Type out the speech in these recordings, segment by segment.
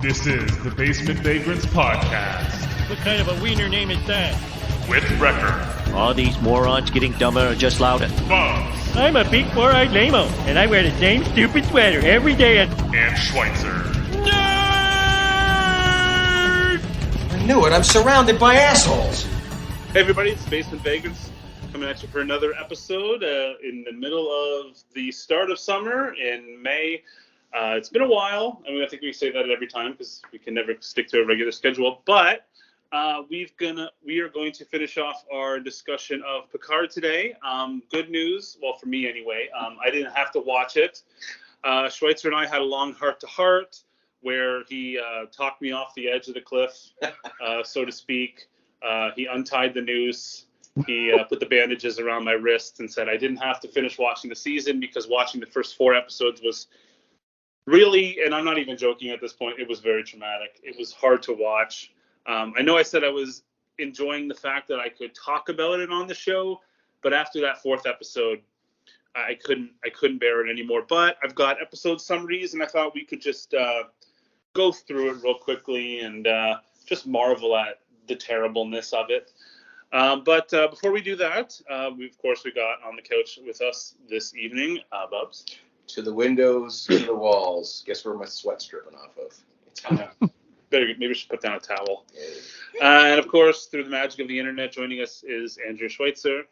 This is the Basement Vagrants podcast. What kind of a wiener name is that? With Wrecker. All these morons getting dumber or just louder. Bubs. I'm a big four-eyed lame-o, and I wear the same stupid sweater every day And Schweitzer. Nerd! I knew it. I'm surrounded by assholes. Hey everybody, it's Basement Vagrants coming at you for another episode in the middle of the start of summer in May. It's been a while. I mean, I think we say that every time because we can never stick to a regular schedule. But we are going to finish off our discussion of Picard today. Good news, well, for me anyway. I didn't have to watch it. Schweitzer and I had a long heart-to-heart where he talked me off the edge of the cliff, so to speak. He untied the noose. He put the bandages around my wrists and said I didn't have to finish watching the season because watching the first 4 episodes was really, and I'm not even joking at this point, it was very traumatic. It was hard to watch. I know I said I was enjoying the fact that I could talk about it on the show, but after that 4th episode, I couldn't bear it anymore. But I've got episode summaries, and I thought we could just go through it real quickly and just marvel at the terribleness of it. But before we do that, we got on the couch with us this evening, Bubs. To the windows, to the walls. Guess where my sweat's dripping off of? Maybe we should put down a towel. And of course, through the magic of the internet, joining us is Andrew Schweitzer.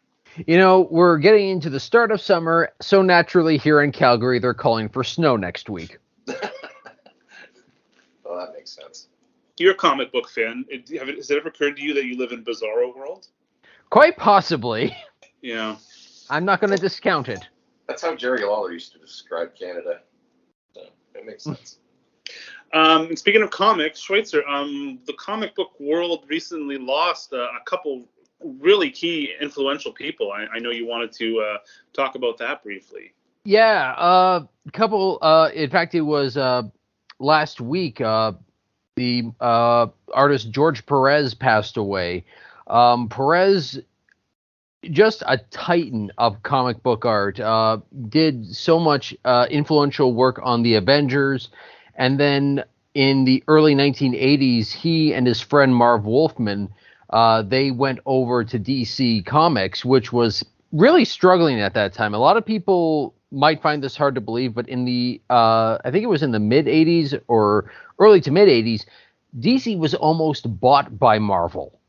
You know, we're getting into the start of summer, so naturally here in Calgary, they're calling for snow next week. Well, that makes sense. You're a comic book fan. Has it ever occurred to you that you live in Bizarro World? Quite possibly. Yeah. I'm not going to discount it. That's how Jerry Lawler used to describe Canada. So it makes sense. And speaking of comics, Schweitzer, the comic book world recently lost a couple really key influential people. I know you wanted to talk about that briefly. Yeah, a couple. In fact, it was last week. The artist George Perez passed away. Perez, just a titan of comic book art, did so much influential work on the Avengers. And then in the early 1980s, he and his friend Marv Wolfman, they went over to DC Comics, which was really struggling at that time. A lot of people might find this hard to believe, but in the, I think it was in the mid 80s or early to mid 80s, DC was almost bought by Marvel.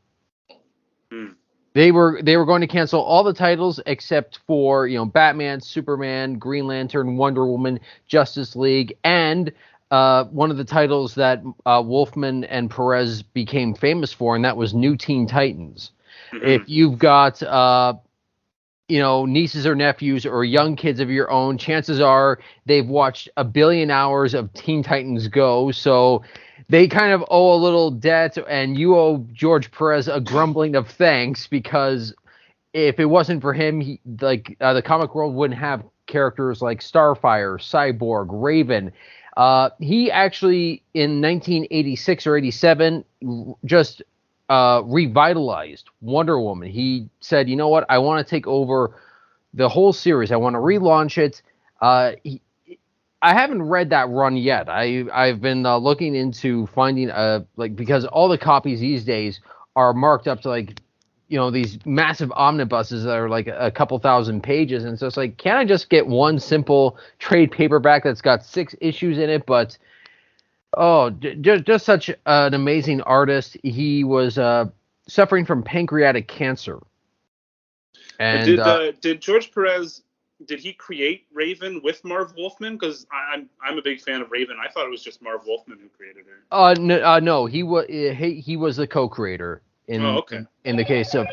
They were going to cancel all the titles except for, Batman, Superman, Green Lantern, Wonder Woman, Justice League, and one of the titles that Wolfman and Perez became famous for, and that was New Teen Titans. Mm-hmm. If you've got nieces or nephews or young kids of your own, chances are they've watched 1 billion hours of Teen Titans Go, so they kind of owe a little debt, and you owe George Perez a grumbling of thanks, because if it wasn't for him, the comic world wouldn't have characters like Starfire, Cyborg, Raven. He actually, in 1986 or 87, just revitalized Wonder Woman. He said, you know what, I want to take over the whole series. I want to relaunch it. I haven't read that run yet. I've been looking into finding because all the copies these days are marked up to these massive omnibuses that are like a couple thousand pages, and so it's like, can't I just get one simple trade paperback that's got 6 issues in it? But just such an amazing artist. He was suffering from pancreatic cancer. And did George Perez? Did he create Raven with Marv Wolfman? Because I'm a big fan of Raven. I thought it was just Marv Wolfman who created her. No, he was the co-creator. In the case of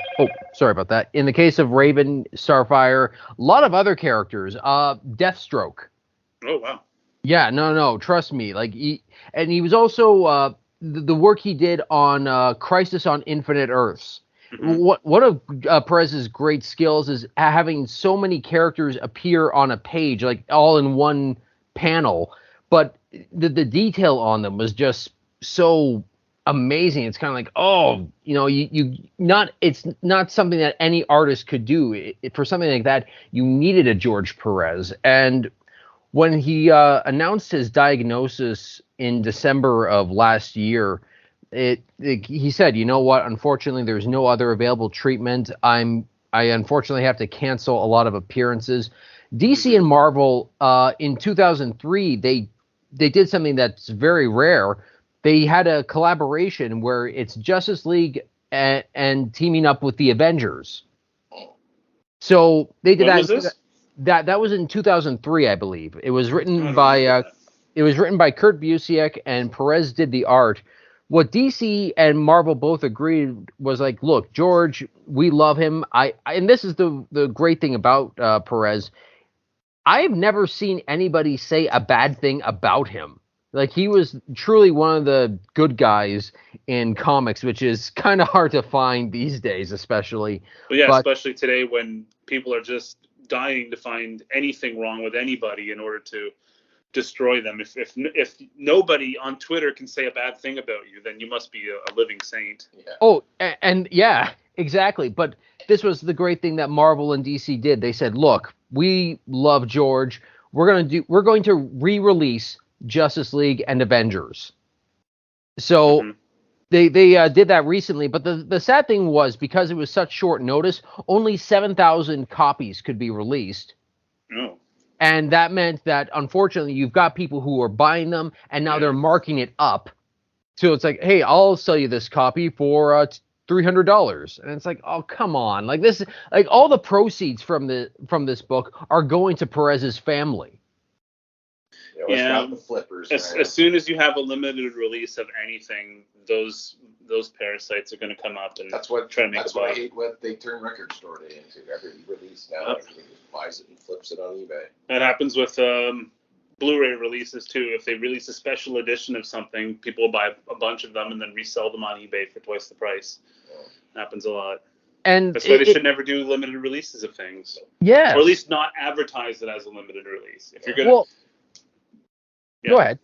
sorry about that. In the case of Raven, Starfire, a lot of other characters. Deathstroke. Oh wow. Yeah, no, trust me. He was also the work he did on Crisis on Infinite Earths. Mm-hmm. One of Perez's great skills is having so many characters appear on a page, like all in one panel, but the detail on them was just so amazing. It's kind of like, it's not something that any artist could do. For something like that, you needed a George Perez. And when he announced his diagnosis in December of last year. He said, you know what? Unfortunately, there's no other available treatment. I unfortunately have to cancel a lot of appearances. DC and Marvel in 2003 they did something that's very rare. They had a collaboration where it's Justice League and teaming up with the Avengers. So they did When that. was this? That was in 2003, I believe. It was written by Kurt Busiek, and Perez did the art. What DC and Marvel both agreed was like, look, George, we love him. And this is the great thing about Perez. I've never seen anybody say a bad thing about him. Like, he was truly one of the good guys in comics, which is kind of hard to find these days, especially. But yeah, But- especially today when people are just dying to find anything wrong with anybody in order to destroy them. If nobody on Twitter can say a bad thing about you, then you must be a living saint. Yeah. Oh, and yeah, exactly. But this was the great thing that Marvel and DC did. They said, look, we love George. We're going to re-release Justice League and Avengers. So they did that recently. But the sad thing was, because it was such short notice, only 7,000 copies could be released. Oh. And that meant that, unfortunately, you've got people who are buying them, and now they're marking it up. So it's like, hey, I'll sell you this copy for $300, and it's like, oh, come on! Like, this, like, all the proceeds from this book are going to Perez's family. Yeah, the flippers. As soon as you have a limited release of anything, those parasites are going to come up and That's what try to make that's a what I buck. hate what they turn Record Store Day into. Every release now, everybody just buys it and flips it on eBay. That happens with Blu-ray releases too. If they release a special edition of something, people will buy a bunch of them and then resell them on eBay for twice the price. Happens a lot. And That's why they should never do limited releases of things. Yeah. Or at least not advertise it as a limited release. If you're gonna, Go ahead.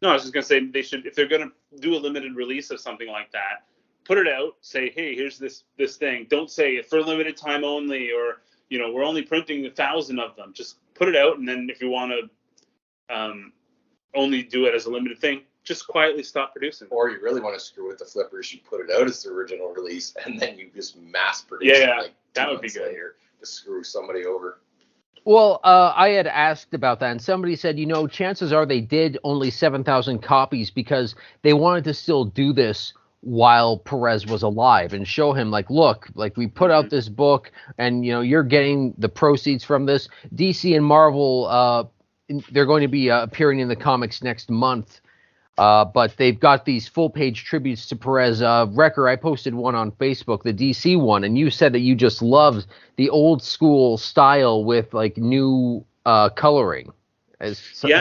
No, I was just gonna say they should, if they're gonna do a limited release of something like that, put it out. Say, hey, here's this thing. Don't say it for limited time only, or we're only printing 1,000 of them. Just put it out, and then if you want to only do it as a limited thing, just quietly stop producing. Or you really want to screw with the flippers, you put it out as the original release, and then you just mass produce it like that 2 would be months good. later to screw somebody over. Well, I had asked about that, and somebody said, chances are they did only 7,000 copies because they wanted to still do this while Perez was alive and show him, like, look, like, we put out this book, and you're getting the proceeds from this. DC and Marvel, they're going to be appearing in the comics next month. But they've got these full-page tributes to Perez. Wrecker, I posted one on Facebook, the DC one, and you said that you just loved the old-school style with, like, new coloring. It felt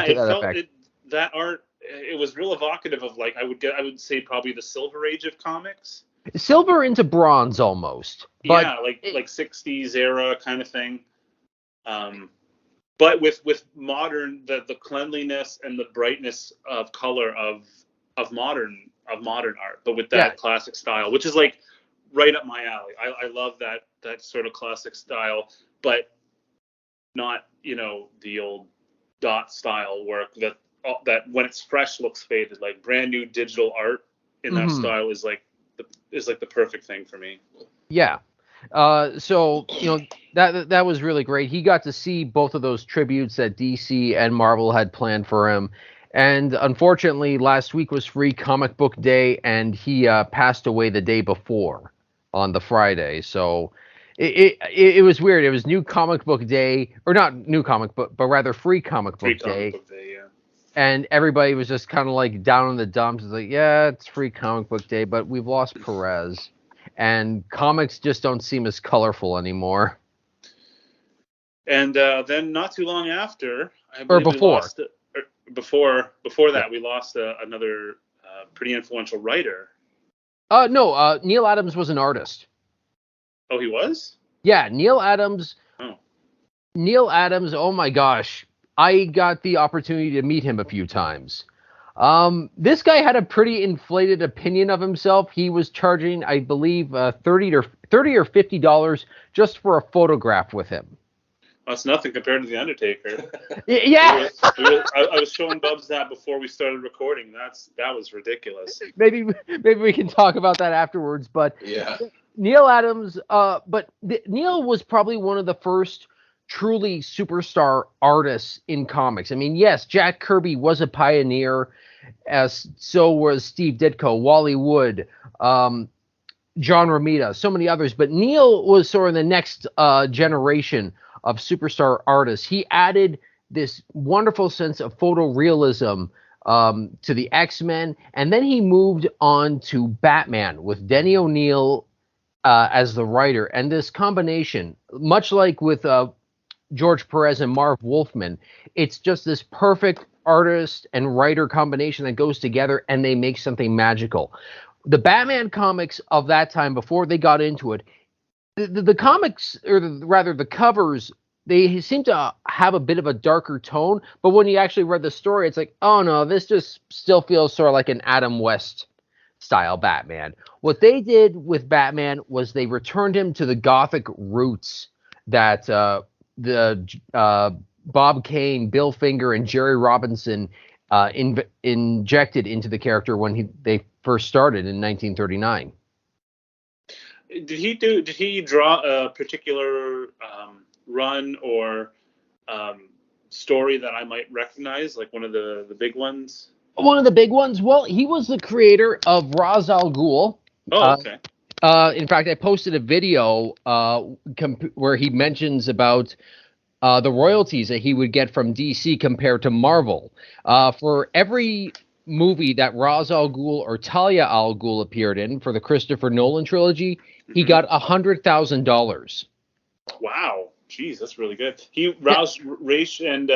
that art. It was real evocative of, like, I would say probably the Silver Age of comics. Silver into bronze, almost. But yeah, like 60s era kind of thing. But with modern, the cleanliness and the brightness of color of modern art, but with that classic style, which is like right up my alley. I love that sort of classic style, but not the old dot style work that when it's fresh looks faded. Like brand new digital art in that style is like the perfect thing for me. Yeah. So that was really great. He got to see both of those tributes that DC and Marvel had planned for him, and unfortunately, last week was Free Comic Book Day, and he passed away the day before on the Friday. So it was weird. It was New Comic Book Day, or not New Comic Book, but rather Free Comic Book Day. And everybody was just kind of like down in the dumps. It's like, yeah, it's Free Comic Book Day, but we've lost Perez. And comics just don't seem as colorful anymore. And then not too long after, Before that, we lost another pretty influential writer. No, Neil Adams was an artist. Oh, he was? Yeah, Neil Adams. Oh. Neil Adams, oh my gosh. I got the opportunity to meet him a few times. This guy had a pretty inflated opinion of himself. He was charging, I believe, $30 or $50 just for a photograph with him. That's nothing compared to the Undertaker. Yeah. I was showing Bubs that before we started recording. That was ridiculous. Maybe we can talk about that afterwards. But Yeah. Neil Adams, Neil was probably one of the first truly superstar artists in comics. I mean, yes, Jack Kirby was a pioneer, as so was Steve Ditko, Wally Wood, John Romita, so many others. But Neil was sort of the next generation of superstar artists. He added this wonderful sense of photorealism to the X-Men, and then he moved on to Batman with Denny O'Neil as the writer. And this combination, much like with George Perez and Marv Wolfman, it's just this perfect artist and writer combination that goes together, and they make something magical. The Batman comics of that time, before they got into it, the comics, or rather the covers, they seem to have a bit of a darker tone, but when you actually read the story, it's like, oh no, this just still feels sort of like an Adam West style Batman. What they did with Batman was they returned him to the gothic roots that Bob Kane, Bill Finger, and Jerry Robinson injected into the character when they first started in 1939. Did he draw a particular run or story that I might recognize, like one of the big ones? One of the big ones? Well, he was the creator of Ra's al Ghul. Oh, okay. In fact, I posted a video where he mentions about the royalties that he would get from DC compared to Marvel. For every movie that Ra's al Ghul or Talia al Ghul appeared in for the Christopher Nolan trilogy, he got $100,000. Wow. Jeez, that's really good. Ra's and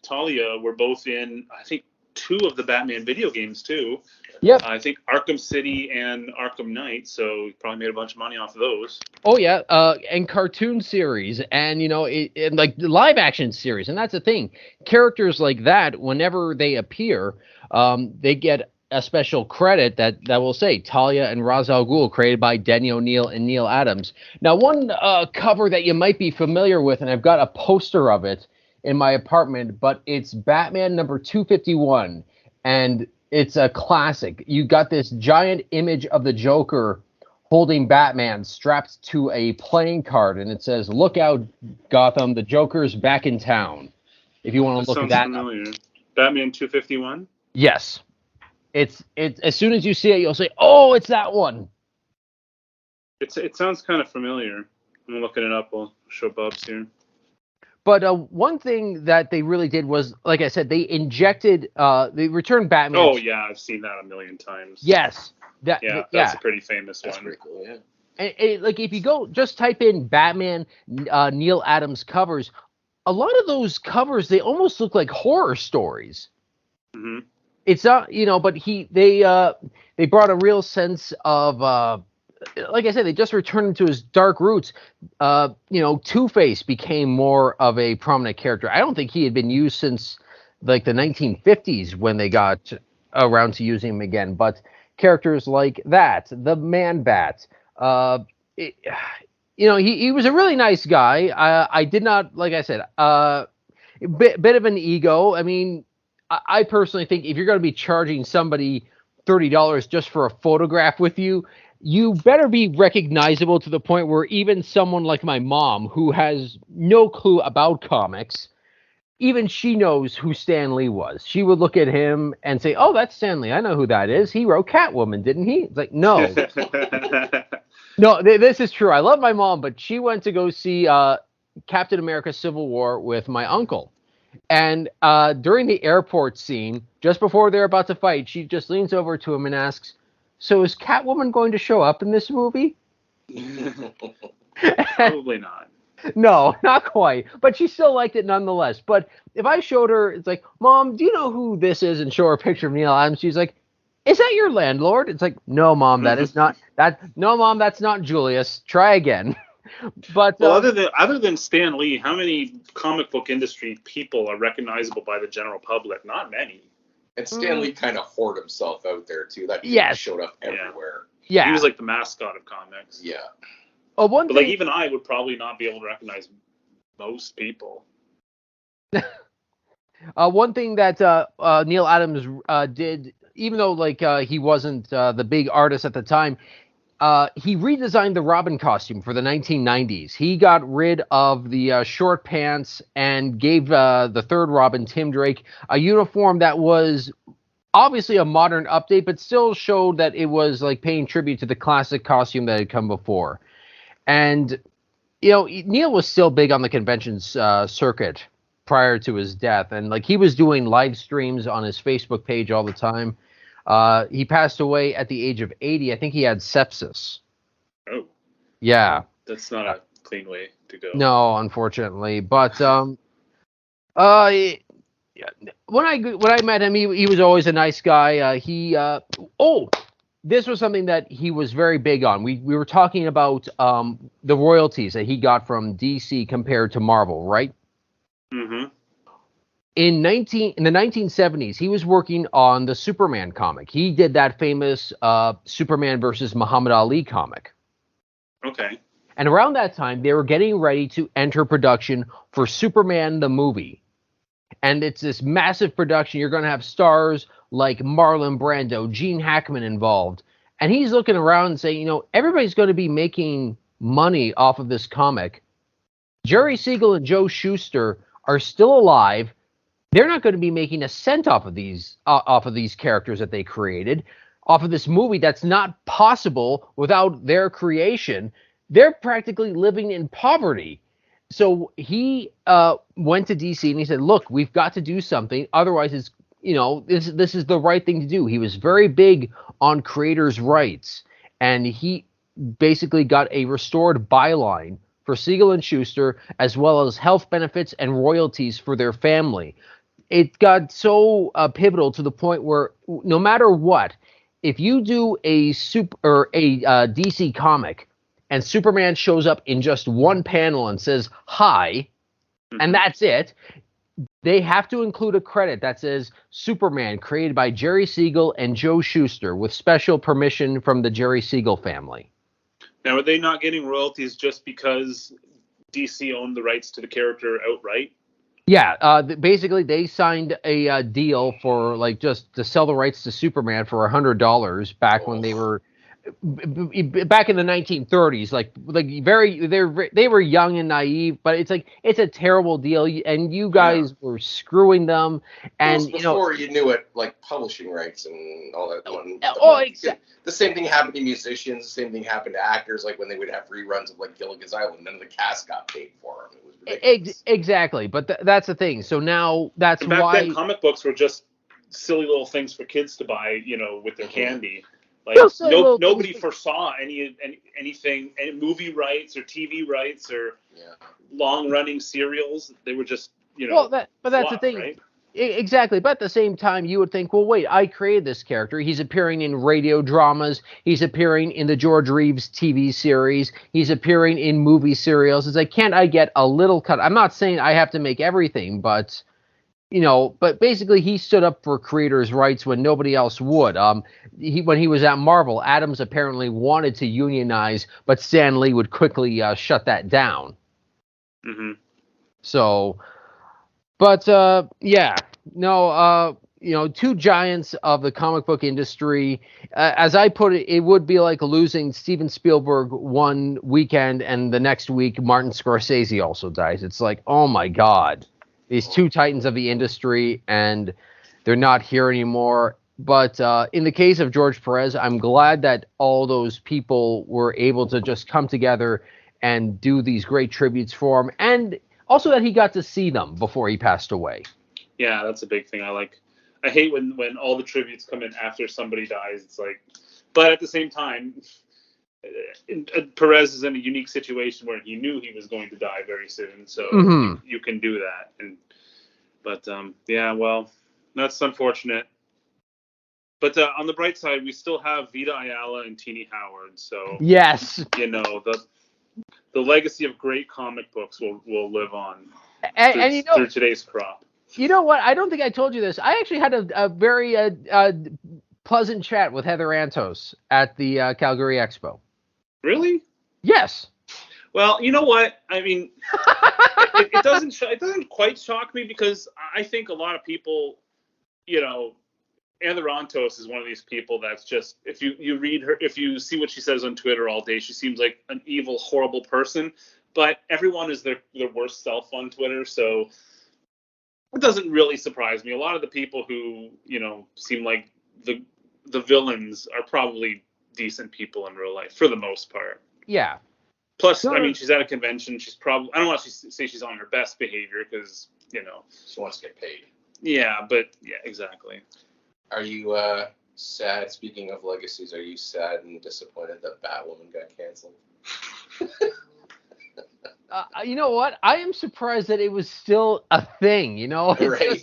Talia were both in, I think, 2 of the Batman video games too. Yep. I think Arkham City and Arkham Knight, so he probably made a bunch of money off of those. Oh yeah, and cartoon series, and and like the live action series, and that's the thing. Characters like that, whenever they appear, they get a special credit that will say Talia and Ra's al Ghul, created by Denny O'Neil and Neil Adams. Now, one cover that you might be familiar with, and I've got a poster of it in my apartment, but it's Batman number 251, and it's a classic. You got this giant image of the Joker holding Batman strapped to a playing card, and it says, "Look out, Gotham, the Joker's back in town." If you want to look at that. Sounds familiar. Batman 251? Yes. It's as soon as you see it, you'll say, "Oh, it's that one." It sounds kind of familiar. I'm looking it up. We'll show Bubs here. But one thing that they really did was, like I said, they returned Batman. Oh yeah, I've seen that a million times. Yes. That's a pretty famous one. That's pretty cool, yeah. And like if you go just type in Batman Neil Adams covers, a lot of those covers, they almost look like horror stories. Mm-hmm. It's not, but they brought a real sense of like I said, they just returned him to his dark roots. Two-Face became more of a prominent character. I don't think he had been used since like the 1950s when they got around to using him again. But characters like that, the Man-Bat, he was a really nice guy. I did not, like I said, bit of an ego. I mean, I personally think if you're going to be charging somebody $30 just for a photograph with you, you better be recognizable to the point where even someone like my mom, who has no clue about comics, even she knows who Stan Lee was. She would look at him and say, "Oh, that's Stan Lee. I know who that is. He wrote Catwoman, didn't he?" It's like, no. No, this is true. I love my mom, but she went to go see Captain America Civil War with my uncle. And during the airport scene, just before they're about to fight, she just leans over to him and asks, "So is Catwoman going to show up in this movie?" Probably not. No, not quite. But she still liked it nonetheless. But if I showed her, it's like, "Mom, do you know who this is?" and show her a picture of Neil Adams, she's like, "Is that your landlord?" It's like, "No, Mom, that is not that. No, Mom, that's not Julius. Try again." But well, other than Stan Lee, how many comic book industry people are recognizable by the general public? Not many. And Stan Lee kind of whored himself out there too. That dude showed up everywhere. Yeah, he was like the mascot of comics. Yeah. But like even I would probably not be able to recognize most people. One thing that Neil Adams did, even though he wasn't the big artist at the time, he redesigned the Robin costume for the 1990s. He got rid of the short pants and gave the third Robin, Tim Drake, a uniform that was obviously a modern update, but still showed that it was like paying tribute to the classic costume that had come before. And, Neil was still big on the conventions circuit prior to his death. And he was doing live streams on his Facebook page all the time. He passed away at the age of 80. I think he had sepsis. Oh. Yeah. That's not a clean way to go. No, unfortunately. But when I met him, he was always a nice guy. This was something that he was very big on. We were talking about the royalties that he got from DC compared to Marvel, right? Mm-hmm. In the 1970s, he was working on the Superman comic. He did that famous Superman versus Muhammad Ali comic. Okay. And around that time, they were getting ready to enter production for Superman the movie. And it's this massive production. You're going to have stars like Marlon Brando, Gene Hackman involved. And he's looking around and saying, everybody's going to be making money off of this comic. Jerry Siegel and Joe Shuster are still alive. They're not going to be making a cent off of these characters that they created, off of this movie that's not possible without their creation. They're practically living in poverty. So he went to DC and he said, look, we've got to do something. Otherwise, it's, this is the right thing to do. He was very big on creators' rights. And he basically got a restored byline for Siegel and Schuster, as well as health benefits and royalties for their family. It got so pivotal to the point where no matter what, if you do a DC comic and Superman shows up in just one panel and says hi, and that's it, they have to include a credit that says Superman created by Jerry Siegel and Joe Shuster with special permission from the Jerry Siegel family. Now, are they not getting royalties just because DC owned the rights to the character outright? Yeah, basically they signed a deal for just to sell the rights to Superman for $100 back when they were back in the 1930s. They were young and naive, but it's a terrible deal, and you guys were screwing them. And before you knew it, publishing rights and all that. The same thing happened to musicians. The same thing happened to actors. When they would have reruns of Gilligan's Island, none of the cast got paid for them. It was ridiculous. Exactly, but that's the thing. So now that's back why then comic books were just silly little things for kids to buy, with their candy. Nobody foresaw anything, any movie rights or TV rights or long-running serials. They were just, but that's the thing. Right? Exactly. But at the same time, you would think, well, wait, I created this character. He's appearing in radio dramas. He's appearing in the George Reeves TV series. He's appearing in movie serials. It's can't I get a little cut? I'm not saying I have to make everything, but... but basically he stood up for creators' rights when nobody else would. When he was at Marvel, Adams apparently wanted to unionize, but Stan Lee would quickly shut that down. Mm-hmm. So, but two giants of the comic book industry. As I put it, it would be like losing Steven Spielberg one weekend and the next week Martin Scorsese also dies. It's oh my God. These two titans of the industry, and they're not here anymore. But in the case of George Perez, I'm glad that all those people were able to just come together and do these great tributes for him, and also that he got to see them before he passed away. Yeah, that's a big thing. I hate when all the tributes come in after somebody dies. It's but at the same time, Perez is in a unique situation where he knew he was going to die very soon, so you can do that. But that's unfortunate. But on the bright side, we still have Vita Ayala and Teenie Howard. So yes, the legacy of great comic books will live on through today's crop. You know what? I don't think I told you this. I actually had a very pleasant chat with Heather Antos at the Calgary Expo. Really? Yes. Well, you know what? I mean, it doesn't quite shock me because I think a lot of people, Antherontos is one of these people that's just, if you read her, if you see what she says on Twitter all day, she seems like an evil, horrible person. But everyone is their worst self on Twitter, so it doesn't really surprise me. A lot of the people who seem like the villains are probably decent people in real life for the most part. Yeah. Plus, I mean, she's at a convention. She's probably, I don't want to say she's on her best behavior because she wants to get paid. Yeah, but yeah, exactly. Are you sad? Speaking of legacies, are you sad and disappointed that Batwoman got canceled? You know what? I am surprised that it was still a thing. Right.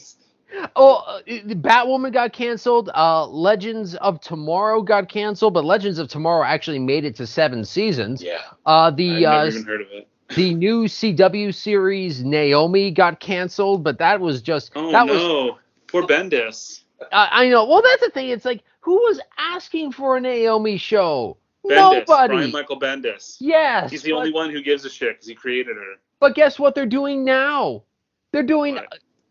Batwoman got canceled. Legends of Tomorrow got canceled, but Legends of Tomorrow actually made it to 7 seasons. Yeah. I've never even heard of it. The new CW series Naomi got canceled, but that was just poor Bendis. I know. Well, that's the thing. It's like, who was asking for a Naomi show? Bendis, Nobody. Brian Michael Bendis. Yes. He's the only one who gives a shit because he created her. But guess what they're doing now? They're doing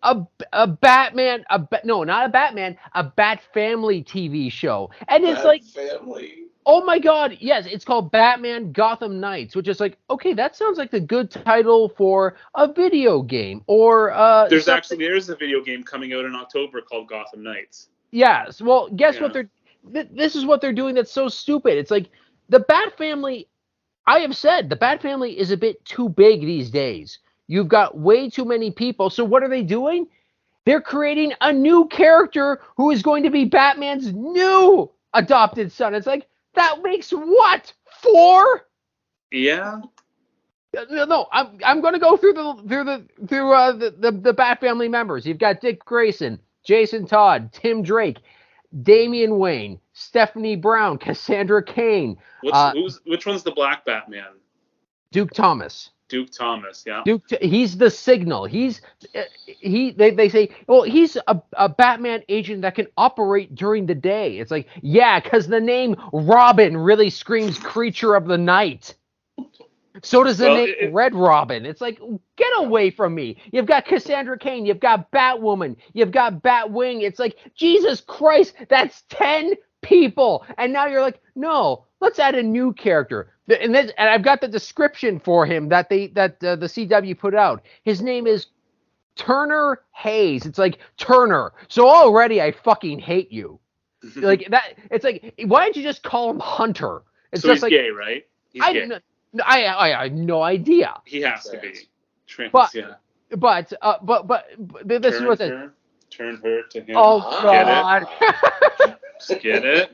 a Batman, not a Batman, a Bat Family TV show. And it's Bat like, Family. Oh my God, yes, it's called Batman Gotham Knights, which is like, okay, that sounds like the good title for a video game. Or there's a video game coming out in October called Gotham Knights. Yes. Well, guess what this is what they're doing that's so stupid. It's like the Bat Family, I have said the Bat Family is a bit too big these days. You've got way too many people. So what are they doing? They're creating a new character who is going to be Batman's new adopted son. It's like, that makes what? 4? Yeah. No, I'm going to go through the Bat Family members. You've got Dick Grayson, Jason Todd, Tim Drake, Damian Wayne, Stephanie Brown, Cassandra Cain. Which one's the Black Batman? Duke Thomas. Duke Thomas, yeah. He's the Signal. They say, well, he's a Batman agent that can operate during the day. It's like, yeah, because the name Robin really screams creature of the night. So does the name Red Robin. It's like, get away from me. You've got Cassandra Cain. You've got Batwoman. You've got Batwing. It's like, Jesus Christ, that's 10 people. And now you're like, no, let's add a new character. And I've got the description for him that the CW put out. His name is Turner Hayes. It's like, Turner. So already I fucking hate you. Like that. It's like, why don't you just call him Hunter? It's so just he's gay, right? He's gay. I have no idea. He has to be. Trans, but yeah. But this is what turn her to him. Oh God. Get it?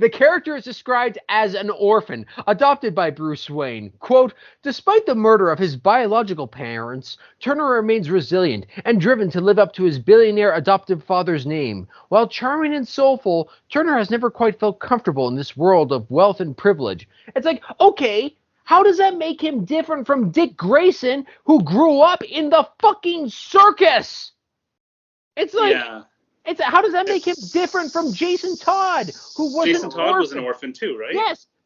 The character is described as an orphan, adopted by Bruce Wayne. Quote, despite the murder of his biological parents, Turner remains resilient and driven to live up to his billionaire adoptive father's name. While charming and soulful, Turner has never quite felt comfortable in this world of wealth and privilege. It's like, okay, how does that make him different from Dick Grayson, who grew up in the fucking circus? It's like... Yeah. How does that make him different from Jason Todd, who was Jason Todd was an orphan too, right?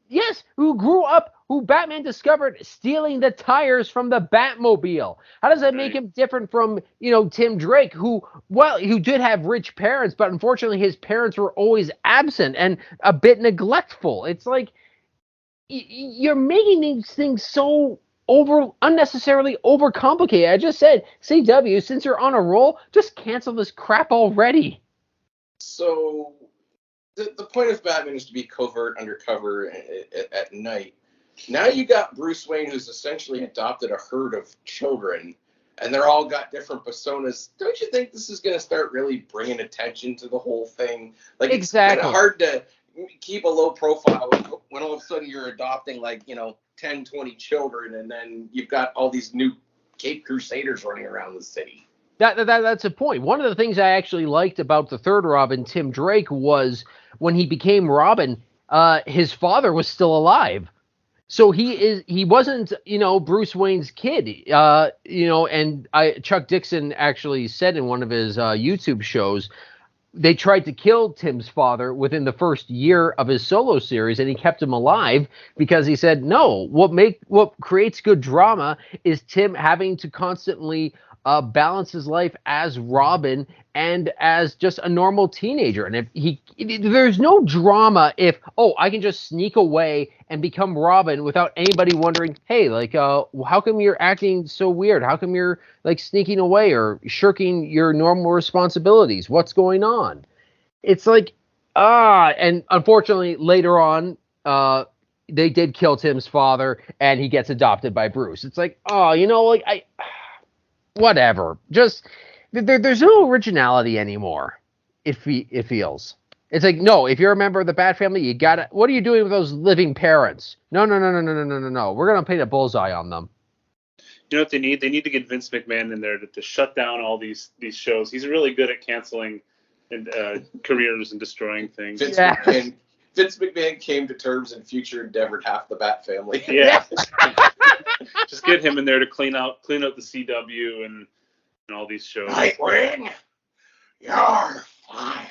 Yes, who grew up, who Batman discovered stealing the tires from the Batmobile. How does that make him different from, Tim Drake, who did have rich parents, but unfortunately his parents were always absent and a bit neglectful. It's like, you're making these things so unnecessarily overcomplicated. I just said, CW, since you're on a roll, just cancel this crap already. So, the point of Batman is to be covert, undercover at night. Now you got Bruce Wayne, who's essentially adopted a herd of children, and they're all got different personas. Don't you think this is going to start really bringing attention to the whole thing? Like, exactly. It's kind of hard to keep a low profile when all of a sudden you're adopting 10, 20 children, and then you've got all these new Cape Crusaders running around the city. That's a point. One of the things I actually liked about the third Robin, Tim Drake, was when he became Robin, his father was still alive. So he wasn't, Bruce Wayne's kid, and Chuck Dixon actually said in one of his YouTube shows, they tried to kill Tim's father within the first year of his solo series, and he kept him alive because he said, no, what creates good drama is Tim having to constantly balance his life as Robin and as just a normal teenager. And there's no drama if, I can just sneak away and become Robin without anybody wondering, hey, like, how come you're acting so weird? How come you're like sneaking away or shirking your normal responsibilities? What's going on? It's like, and unfortunately later on, they did kill Tim's father and he gets adopted by Bruce. It's like, whatever. Just there's no originality anymore. It feels. It's like, no, if you're a member of the Bat family, you gotta. What are you doing with those living parents? No. We're gonna paint a bullseye on them. You know what they need? They need to get Vince McMahon in there to shut down all these shows. He's really good at canceling and careers and destroying things. Vince McMahon came to terms and future endeavored half the Bat family. Yeah. Just get him in there to clean out the CW and all these shows. Nightwing, you're fired.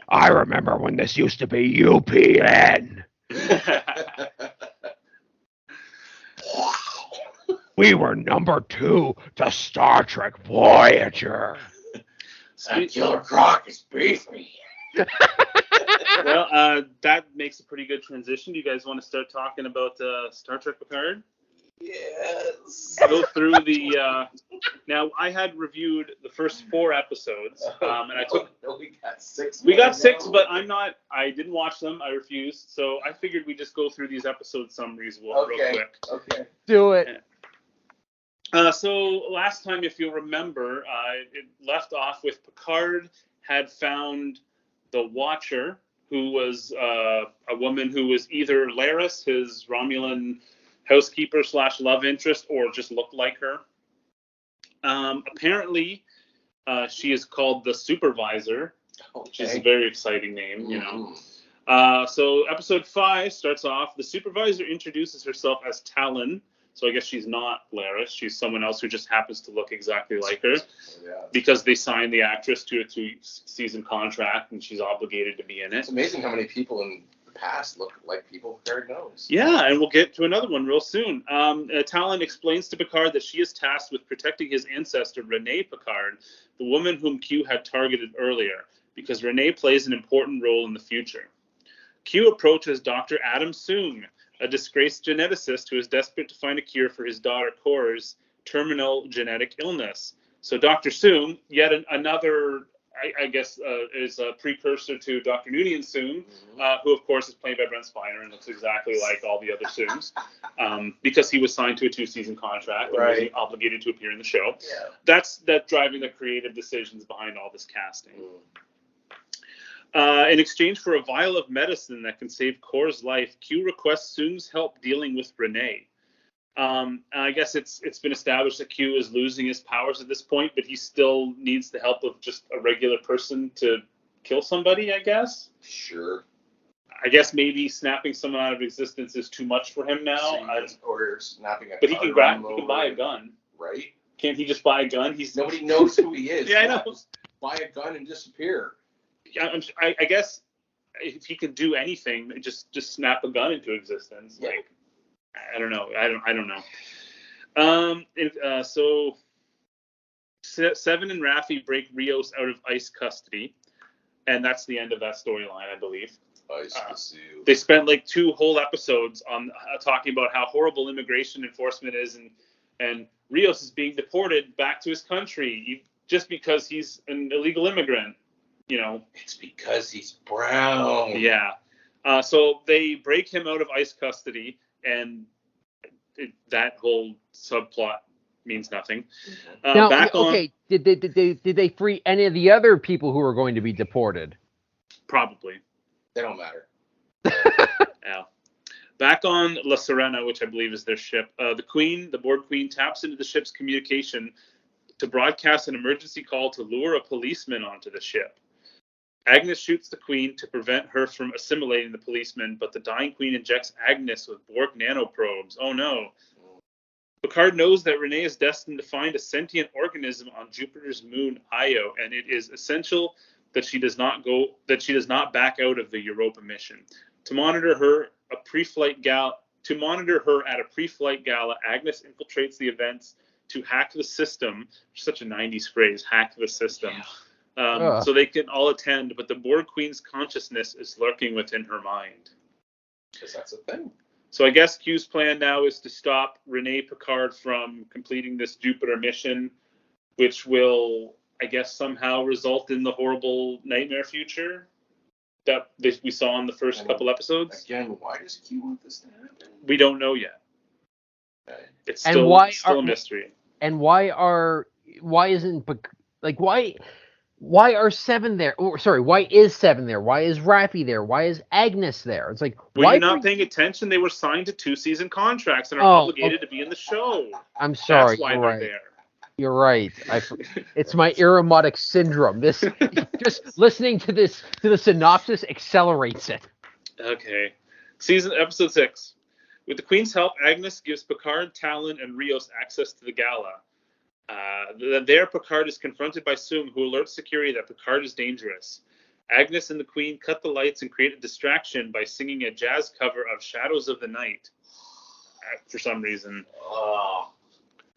I remember when this used to be UPN. We were number 2 to Star Trek Voyager. That Killer Croc is beefy. Well, that makes a pretty good transition. Do you guys want to start talking about Star Trek Picard? Yes. Go through the. Now, I had reviewed the first 4 episodes, and I took. No, we got 6. We got 6, but I didn't watch them. I refused. So I figured we'd just go through these episode summaries real quick. Okay. Do it. So last time, if you'll remember, it left off with Picard had found the Watcher, who was a woman who was either Laris, his Romulan housekeeper / love interest, or just looked like her. Apparently, she is called the Supervisor, which is a very exciting name, you know. So episode 5 starts off. The Supervisor introduces herself as Talon. So I guess she's not Laris. She's someone else who just happens to look exactly like her, because they signed the actress to a 2-season contract, and she's obligated to be in it. It's amazing how many people in the past look like people Picard knows. Yeah, and we'll get to another one real soon. Talon explains to Picard that she is tasked with protecting his ancestor, Renee Picard, the woman whom Q had targeted earlier, because Renee plays an important role in the future. Q approaches Dr. Adam Soong, a disgraced geneticist who is desperate to find a cure for his daughter Cora's terminal genetic illness. So Dr. Soong, yet another, I guess, is a precursor to Dr. Noonien Soong, who of course is played by Brent Spiner and looks exactly like all the other Soongs, because he was signed to a 2-season contract and was obligated to appear in the show. Yeah. That's driving the creative decisions behind all this casting. In exchange for a vial of medicine that can save Cora's life, Q requests Soong's help dealing with Renee. I guess it's been established that Q is losing his powers at this point, but he still needs the help of just a regular person to kill somebody, I guess. Sure. I guess maybe snapping someone out of existence is too much for him now. Or snapping a But he can buy a gun. Right. Can't he just buy a gun? Nobody knows who he is. Yeah, I know. Just buy a gun and disappear. I guess if he could do anything, just snap a gun into existence. Yeah. Like, I don't know. I don't know. So Seven and Raffi break Rios out of ICE custody, and that's the end of that storyline, I believe. They spent like 2 whole episodes on talking about how horrible immigration enforcement is, and Rios is being deported back to his country just because he's an illegal immigrant. You know, it's because he's brown. Yeah. So they break him out of ICE custody, and that whole subplot means nothing. Now, did they free any of the other people who were going to be deported? Probably. They don't matter. Yeah. Back on La Serena, which I believe is their ship, the board queen, taps into the ship's communication to broadcast an emergency call to lure a policeman onto the ship. Agnes shoots the queen to prevent her from assimilating the policeman, but the dying queen injects Agnes with Borg nanoprobes. Oh no. Picard knows that Renee is destined to find a sentient organism on Jupiter's moon, Io, and it is essential that she does not back out of the Europa mission. To monitor her at a pre-flight gala, Agnes infiltrates the events to hack the system. Such a 90s phrase, hack the system. So they can all attend, but the Borg Queen's consciousness is lurking within her mind. Because that's a thing. So I guess Q's plan now is to stop Renee Picard from completing this Jupiter mission, which will, I guess, somehow result in the horrible nightmare future that we saw in the first couple episodes. Again, why does Q want this to happen? We don't know yet. Okay. It's still a mystery. And why are Seven there? Oh, sorry, why is Seven there? Why is Rappy there? Why is Agnes there? It's like, Were why you not paying attention? They were signed to 2-season contracts and are obligated to be in the show. I'm sorry. That's why you're they're right. there. You're right. It's my Irremotic syndrome. This just listening to the synopsis accelerates it. Okay. Episode 6. With the Queen's help, Agnes gives Picard, Talon, and Rios access to the gala. There, Picard is confronted by Soong, who alerts security that Picard is dangerous. Agnes and the Queen cut the lights and create a distraction by singing a jazz cover of Shadows of the Night. For some reason.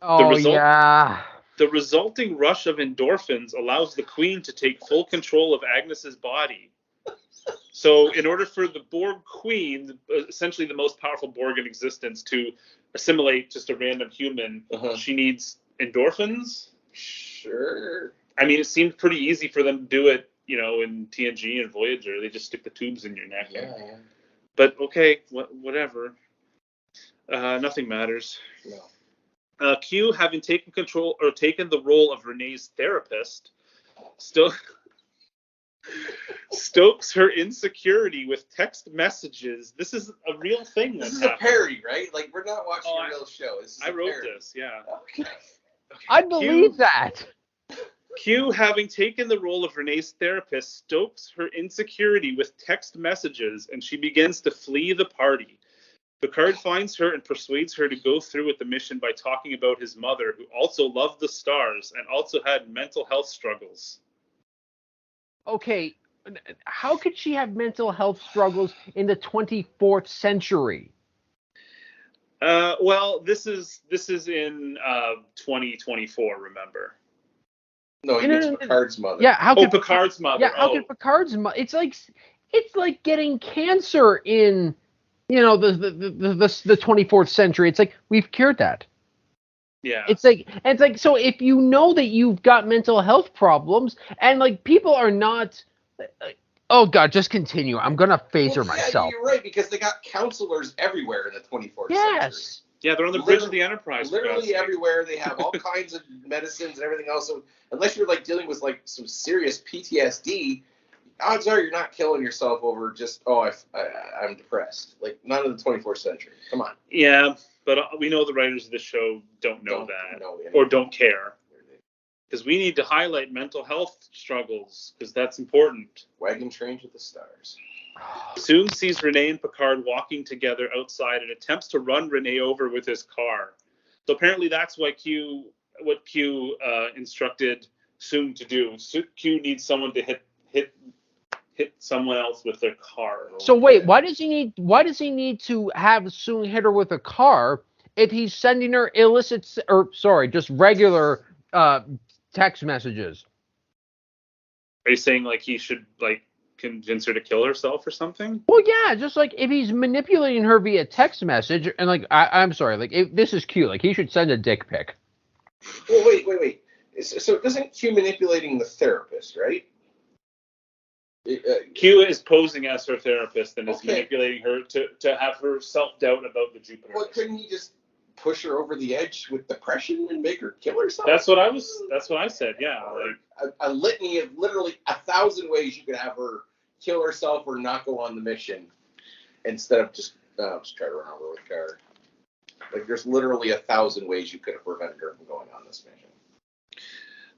Yeah. The resulting rush of endorphins allows the Queen to take full control of Agnes's body. So in order for the Borg Queen, essentially the most powerful Borg in existence, to assimilate just a random human, she needs endorphins? Sure. I mean, it seemed pretty easy for them to do it, in TNG and Voyager. They just stick the tubes in your neck. Yeah. But okay, whatever. Nothing matters. No. Q, having taken the role of Renee's therapist, stokes her insecurity with text messages. This is a real thing. This is a parody, right? Like, we're not watching a real show. I wrote this, yeah. Okay. I believe that. Q, having taken the role of Renee's therapist, stokes her insecurity with text messages, and she begins to flee the party. Picard finds her and persuades her to go through with the mission by talking about his mother, who also loved the stars and also had mental health struggles. Okay, how could she have mental health struggles in the 24th century? Well, this is in 2024. Remember? No, it's Picard's mother. Yeah, how could Picard's mother? Yeah, how could Picard's mother? It's like getting cancer in the 24th century. It's like we've cured that. Yeah. It's like so if you know that you've got mental health problems and like people are not. Oh God, just continue. I'm gonna phaser myself. You're right, because they got counselors everywhere in the 24th century. Yes. Yeah, they're on the bridge of the Enterprise. Literally everywhere. They have all kinds of medicines and everything else. So unless you're like dealing with like some serious PTSD, odds are you're not killing yourself over just I'm depressed. Like none of the 24th century. Come on. Yeah, but we know the writers of the show don't know that or don't care. Because we need to highlight mental health struggles, because that's important. Wagon train to the stars. Soong sees Renee and Picard walking together outside and attempts to run Renee over with his car. So apparently that's what Q instructed Soong to do. Q needs someone to hit someone else with their car. So wait, why does he need to have Soong hit her with a car if he's sending her just regular text messages? Are you saying like he should like convince her to kill herself or something? Well, yeah, just like if he's manipulating her via text message, and like I'm sorry, like if this is Q, like he should send a dick pic. Well, wait. So isn't Q manipulating the therapist, right? Q is posing as her therapist and is manipulating her to have her self-doubt about the Jupiter. Well, couldn't he just push her over the edge with depression and make her kill herself? That's what I said. Yeah, like a litany of literally 1,000 ways you could have her kill herself or not go on the mission, instead of just try to run over with a car. Like there's literally 1,000 ways you could have prevented her from going on this mission.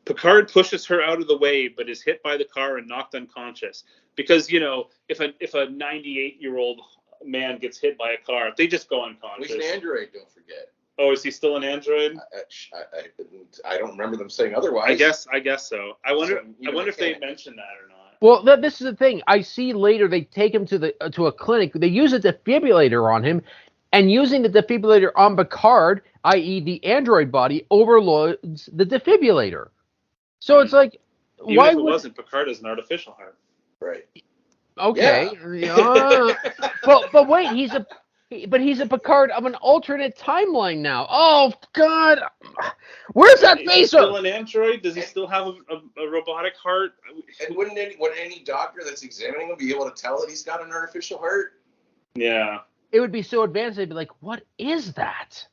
Picard pushes her out of the way, but is hit by the car and knocked unconscious. Because if a 98-year-old man gets hit by a car, they just go unconscious. He's an android, don't forget. Oh, is he still an android? I don't remember them saying otherwise. I guess so. I wonder if they mentioned that or not. Well, this is the thing. I see later they take him to a clinic. They use a defibrillator on him, and using the defibrillator on Picard, i.e., the android body, overloads the defibrillator. So it's like, Even why if it would wasn't, Picard is an artificial heart. Right. okay? But wait, he's a Picard of an alternate timeline now. Oh God, where's that Is he face? still an android? Does he still have a robotic heart? And would any doctor that's examining him be able to tell that he's got an artificial heart? Yeah. It would be so advanced. They'd be like, "What is that?"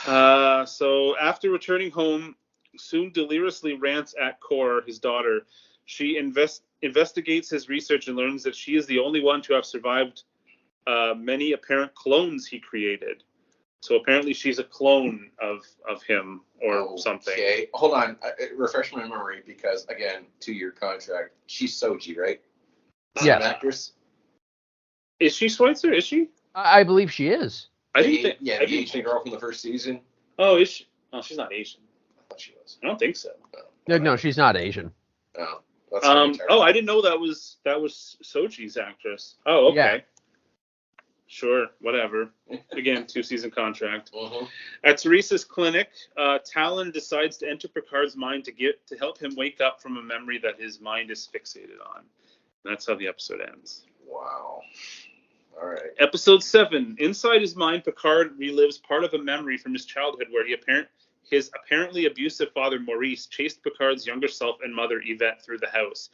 So after returning home, Soon deliriously rants at Core, his daughter. She investigates his research and learns that she is the only one to have survived many apparent clone he created. So apparently she's a clone of him or something. Okay, hold on. Refresh my memory because, again, 2-year contract. She's Soji, right? Yes. An actress? Is she Schweitzer? Is she? I believe she is. I didn't think. Yeah, the Asian girl from the first season. Oh, is she? Oh, she's not Asian. I thought she was. I don't think so. No, she's not Asian. Oh, that's Oh, I didn't know that was Soji's actress. Oh, okay. Yeah. Sure, whatever. Again, 2-season contract. Mm-hmm. At Teresa's clinic, Talon decides to enter Picard's mind to help him wake up from a memory that his mind is fixated on. And that's how the episode ends. Wow. All right. Episode 7. Inside his mind, Picard relives part of a memory from his childhood where his apparently abusive father, Maurice, chased Picard's younger self and mother, Yvette, through the house.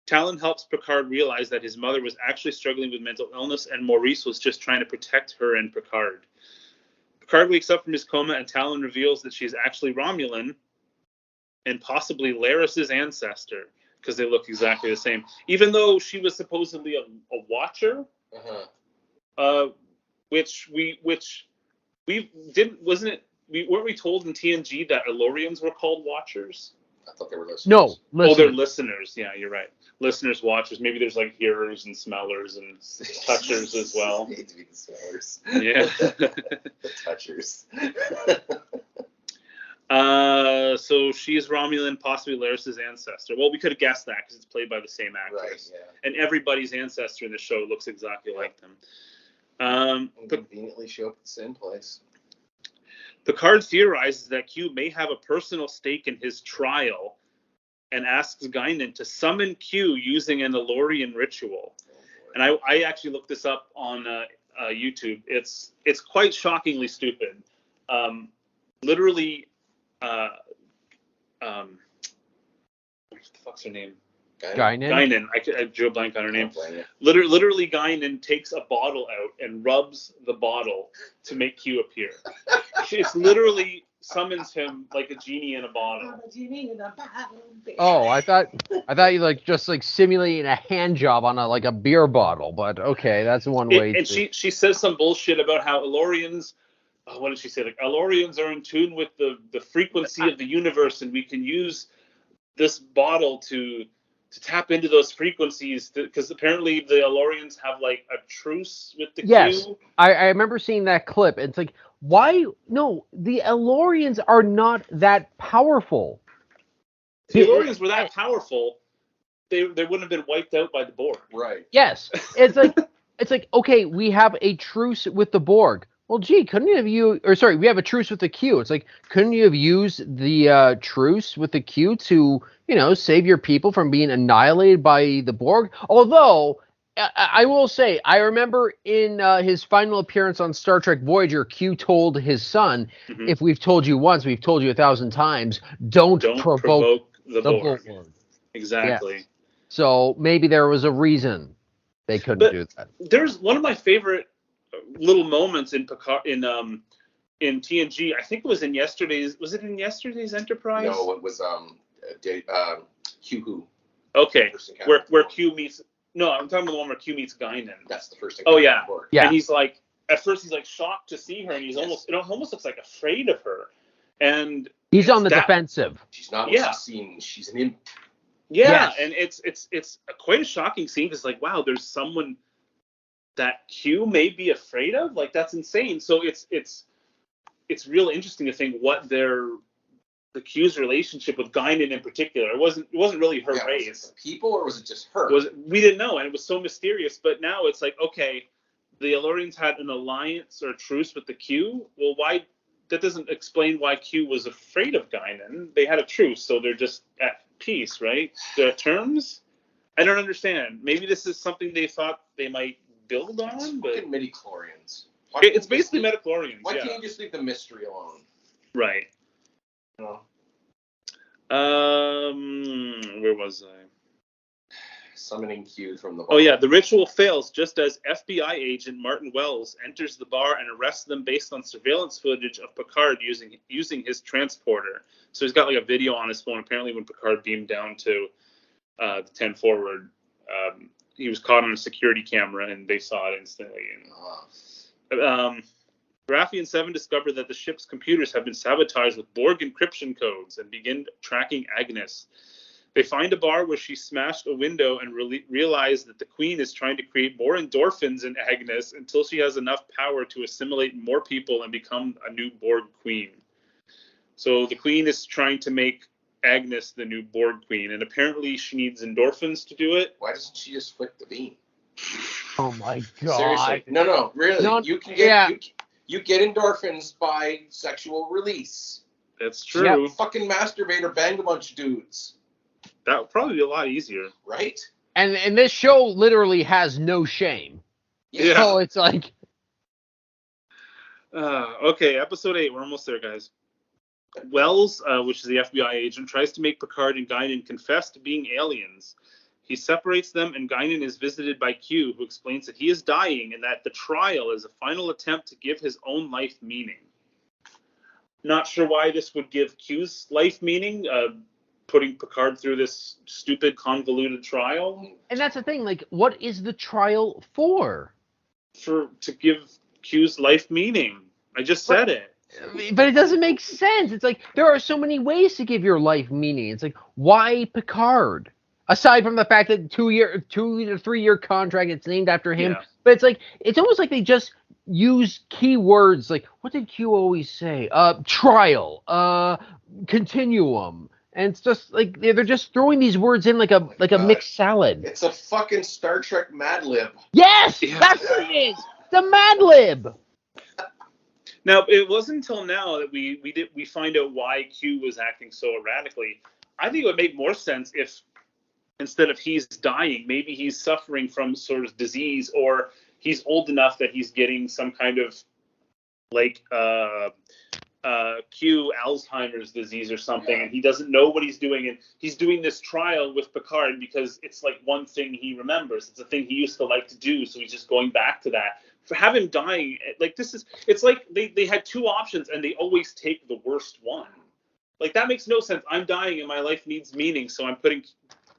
Talon helps Picard realize that his mother was actually struggling with mental illness and Maurice was just trying to protect her and Picard. Picard wakes up from his coma and Talon reveals that she's actually Romulan and possibly Laris's ancestor because they look exactly the same. Even though she was supposedly a watcher, which we didn't, wasn't it? Weren't we told in TNG that Elorians were called watchers? I thought they were listeners. No, listen. Oh, they're listeners. Yeah, you're right. Listeners, watchers. Maybe there's like hearers and smellers and touchers as well. They need to be the smellers. Yeah. The touchers. So she is Romulan, possibly Laris's ancestor. Well, we could have guessed that because it's played by the same actress. Right, yeah. And everybody's ancestor in the show looks exactly like them. And conveniently show up at the same place. Picard theorizes that Q may have a personal stake in his trial and asks Guinan to summon Q using an Elorian ritual. And I actually looked this up on YouTube. It's quite shockingly stupid. Literally, what the fuck's her name? Guinan. I drew a blank on her name. Literally, Guinan takes a bottle out and rubs the bottle to make Q appear. It's literally summons him like a genie in a bottle. Oh, I thought you just simulating a hand job on a beer bottle, but okay, that's one way. And she says some bullshit about how Elorians. What did she say? Like Elorians are in tune with the frequency of the universe, and we can use this bottle to tap into those frequencies because apparently the Elorians have like a truce with the Q. I remember seeing that clip. It's like, why? No, the Elorians are not that powerful. The Elorians were that powerful, they wouldn't have been wiped out by the Borg. Right. Yes, it's like okay, we have a truce with the Borg. Well, gee, couldn't you have we have a truce with the Q. It's like, couldn't you have used the truce with the Q to, save your people from being annihilated by the Borg? Although, I will say, I remember in his final appearance on Star Trek Voyager, Q told his son, if we've told you once, we've told you 1,000 times, don't provoke the Borg. Exactly. Yeah. So maybe there was a reason they couldn't do that. There's one of my favorite little moments in Picard in TNG. I think it was in yesterday's. Was it in yesterday's Enterprise? No, it was Q Who. Okay, where Q meets. No, I'm talking about the one where Q meets Guinan. That's the first thing. Oh yeah, yeah. And he's like, at first he's like shocked to see her, and he's almost looks like afraid of her, and he's on the defensive. She's not what she's seen. She's an imp. Yeah, and it's quite a shocking scene because like, wow, there's someone that Q may be afraid of. Like, that's insane. So it's real interesting to think what their the Q's relationship with Guinan in particular. It wasn't really her race. Was it the people, or was it just her? We didn't know, and it was so mysterious. But now it's like, okay, the Elurians had an alliance or a truce with the Q. Well, why? That doesn't explain why Q was afraid of Guinan. They had a truce, so they're just at peace, right? They're at terms. I don't understand. Maybe this is something they thought they might build on. It's but fucking midi-chlorians. It's basically midi-chlorians. Why can't you just leave the mystery alone? Right. You know? Where was I? Summoning Q from the bar. Oh yeah, the ritual fails just as FBI agent Martin Wells enters the bar and arrests them based on surveillance footage of Picard using his transporter. So he's got like a video on his phone. Apparently, when Picard beamed down to the 10 forward, he was caught on a security camera, and they saw it instantly. Raffi and Seven discover that the ship's computers have been sabotaged with Borg encryption codes and begin tracking Agnes. They find a bar where she smashed a window and realize that the Queen is trying to create more endorphins in Agnes until she has enough power to assimilate more people and become a new Borg Queen. So the Queen is trying to make Agnes the new Borg Queen, and apparently she needs endorphins to do it. Why doesn't she just flick the beam? Oh my god. Seriously. No, really. No, you can get you get endorphins by sexual release. That's true. Yep. Fucking masturbate or bang a bunch of dudes. That would probably be a lot easier. Right? And this show literally has no shame. Yeah. So it's like... Okay, episode 8. We're almost there, guys. Wells, which is the FBI agent, tries to make Picard and Guinan confess to being aliens. He separates them, and Guinan is visited by Q, who explains that he is dying and that the trial is a final attempt to give his own life meaning. Not sure why this would give Q's life meaning, putting Picard through this stupid, convoluted trial. And that's the thing, like, what is the trial for? To give Q's life meaning. I just said it. But it doesn't make sense. It's like, there are so many ways to give your life meaning. It's like, why Picard? Aside from the fact that 2 to 3 year contract, it's named after him. Yeah. But it's like, it's almost like they just use keywords. Like, what did Q always say? Trial, continuum. And it's just like, they're just throwing these words in like a mixed salad. It's a fucking Star Trek Mad Lib. Yes! Yeah. That's what it is! The Mad Lib! Now, it wasn't until now that we find out why Q was acting so erratically. I think it would make more sense if, instead of he's dying, maybe he's suffering from sort of disease, or he's old enough that he's getting some kind of like Q Alzheimer's disease or something, and he doesn't know what he's doing, and he's doing this trial with Picard because it's like one thing he remembers. It's a thing he used to like to do, so he's just going back to that. For have him dying, like it's like they had two options and they always take the worst one. Like, that makes no sense. I'm dying and my life needs meaning, so I'm putting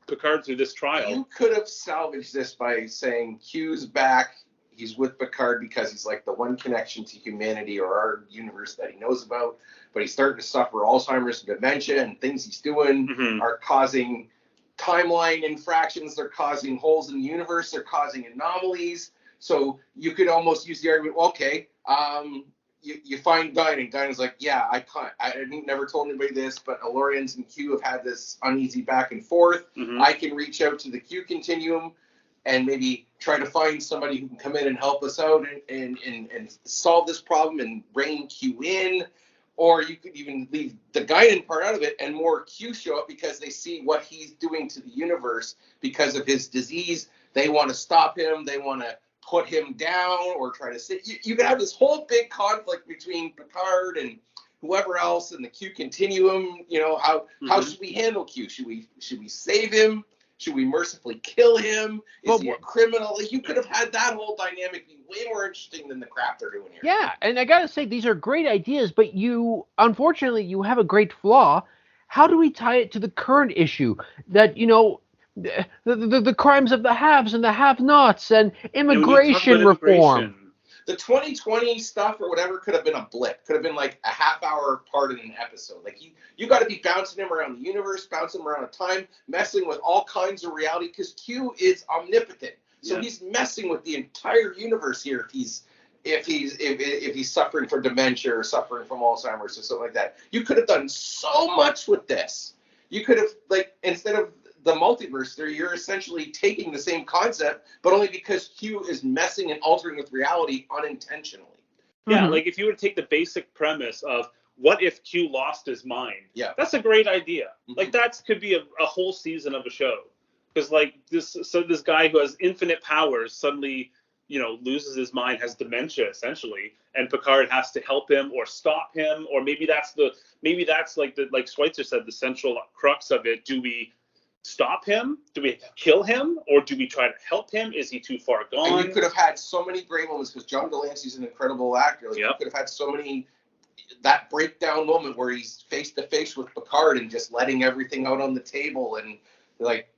Picard through this trial. You could have salvaged this by saying Q's back. He's with Picard because he's like the one connection to humanity or our universe that he knows about. But he's starting to suffer Alzheimer's and dementia, and things he's doing are causing timeline infractions. They're causing holes in the universe. They're causing anomalies. So you could almost use the argument, well, okay, you find Guinan. Guinan's like, yeah, I never told anybody this, but Elurians and Q have had this uneasy back and forth. I can reach out to the Q continuum and maybe try to find somebody who can come in and help us out and solve this problem and rein Q in. Or you could even leave the Guinan part out of it and more Q show up because they see what he's doing to the universe because of his disease. They want to stop him. They want to put him down or try to sit. You could have this whole big conflict between Picard and whoever else in the Q continuum. You know, how should we handle Q? Should we save him? Should we mercifully kill him? Is he a criminal? Like, you could have had that whole dynamic be way more interesting than the crap they're doing here. Yeah, and I gotta say, these are great ideas, but unfortunately, you have a great flaw. How do we tie it to the current issue that, you know, the crimes of the haves and the have-nots and immigration reform? The 2020 stuff or whatever could have been a blip. Could have been like a half-hour part in an episode. Like, you got to be bouncing him around the universe, bouncing him around a time, messing with all kinds of reality, because Q is omnipotent. So he's messing with the entire universe here if he's if he's suffering from dementia or suffering from Alzheimer's or something like that. You could have done so much with this. You could have, like, instead of the multiverse theory, you're essentially taking the same concept, but only because Q is messing and altering with reality unintentionally. Yeah, like if you were to take the basic premise of what if Q lost his mind? Yeah, that's a great idea. Like that could be a whole season of a show, because like this guy who has infinite powers suddenly, you know, loses his mind, has dementia essentially, and Picard has to help him or stop him, or maybe that's like Schweitzer said, the central crux of it. Do we stop him? Do we kill him? Or do we try to help him? Is he too far gone? And you could have had so many great moments, because John Delancey's an incredible actor. Like, you could have had so many, that breakdown moment where he's face to face with Picard and just letting everything out on the table and like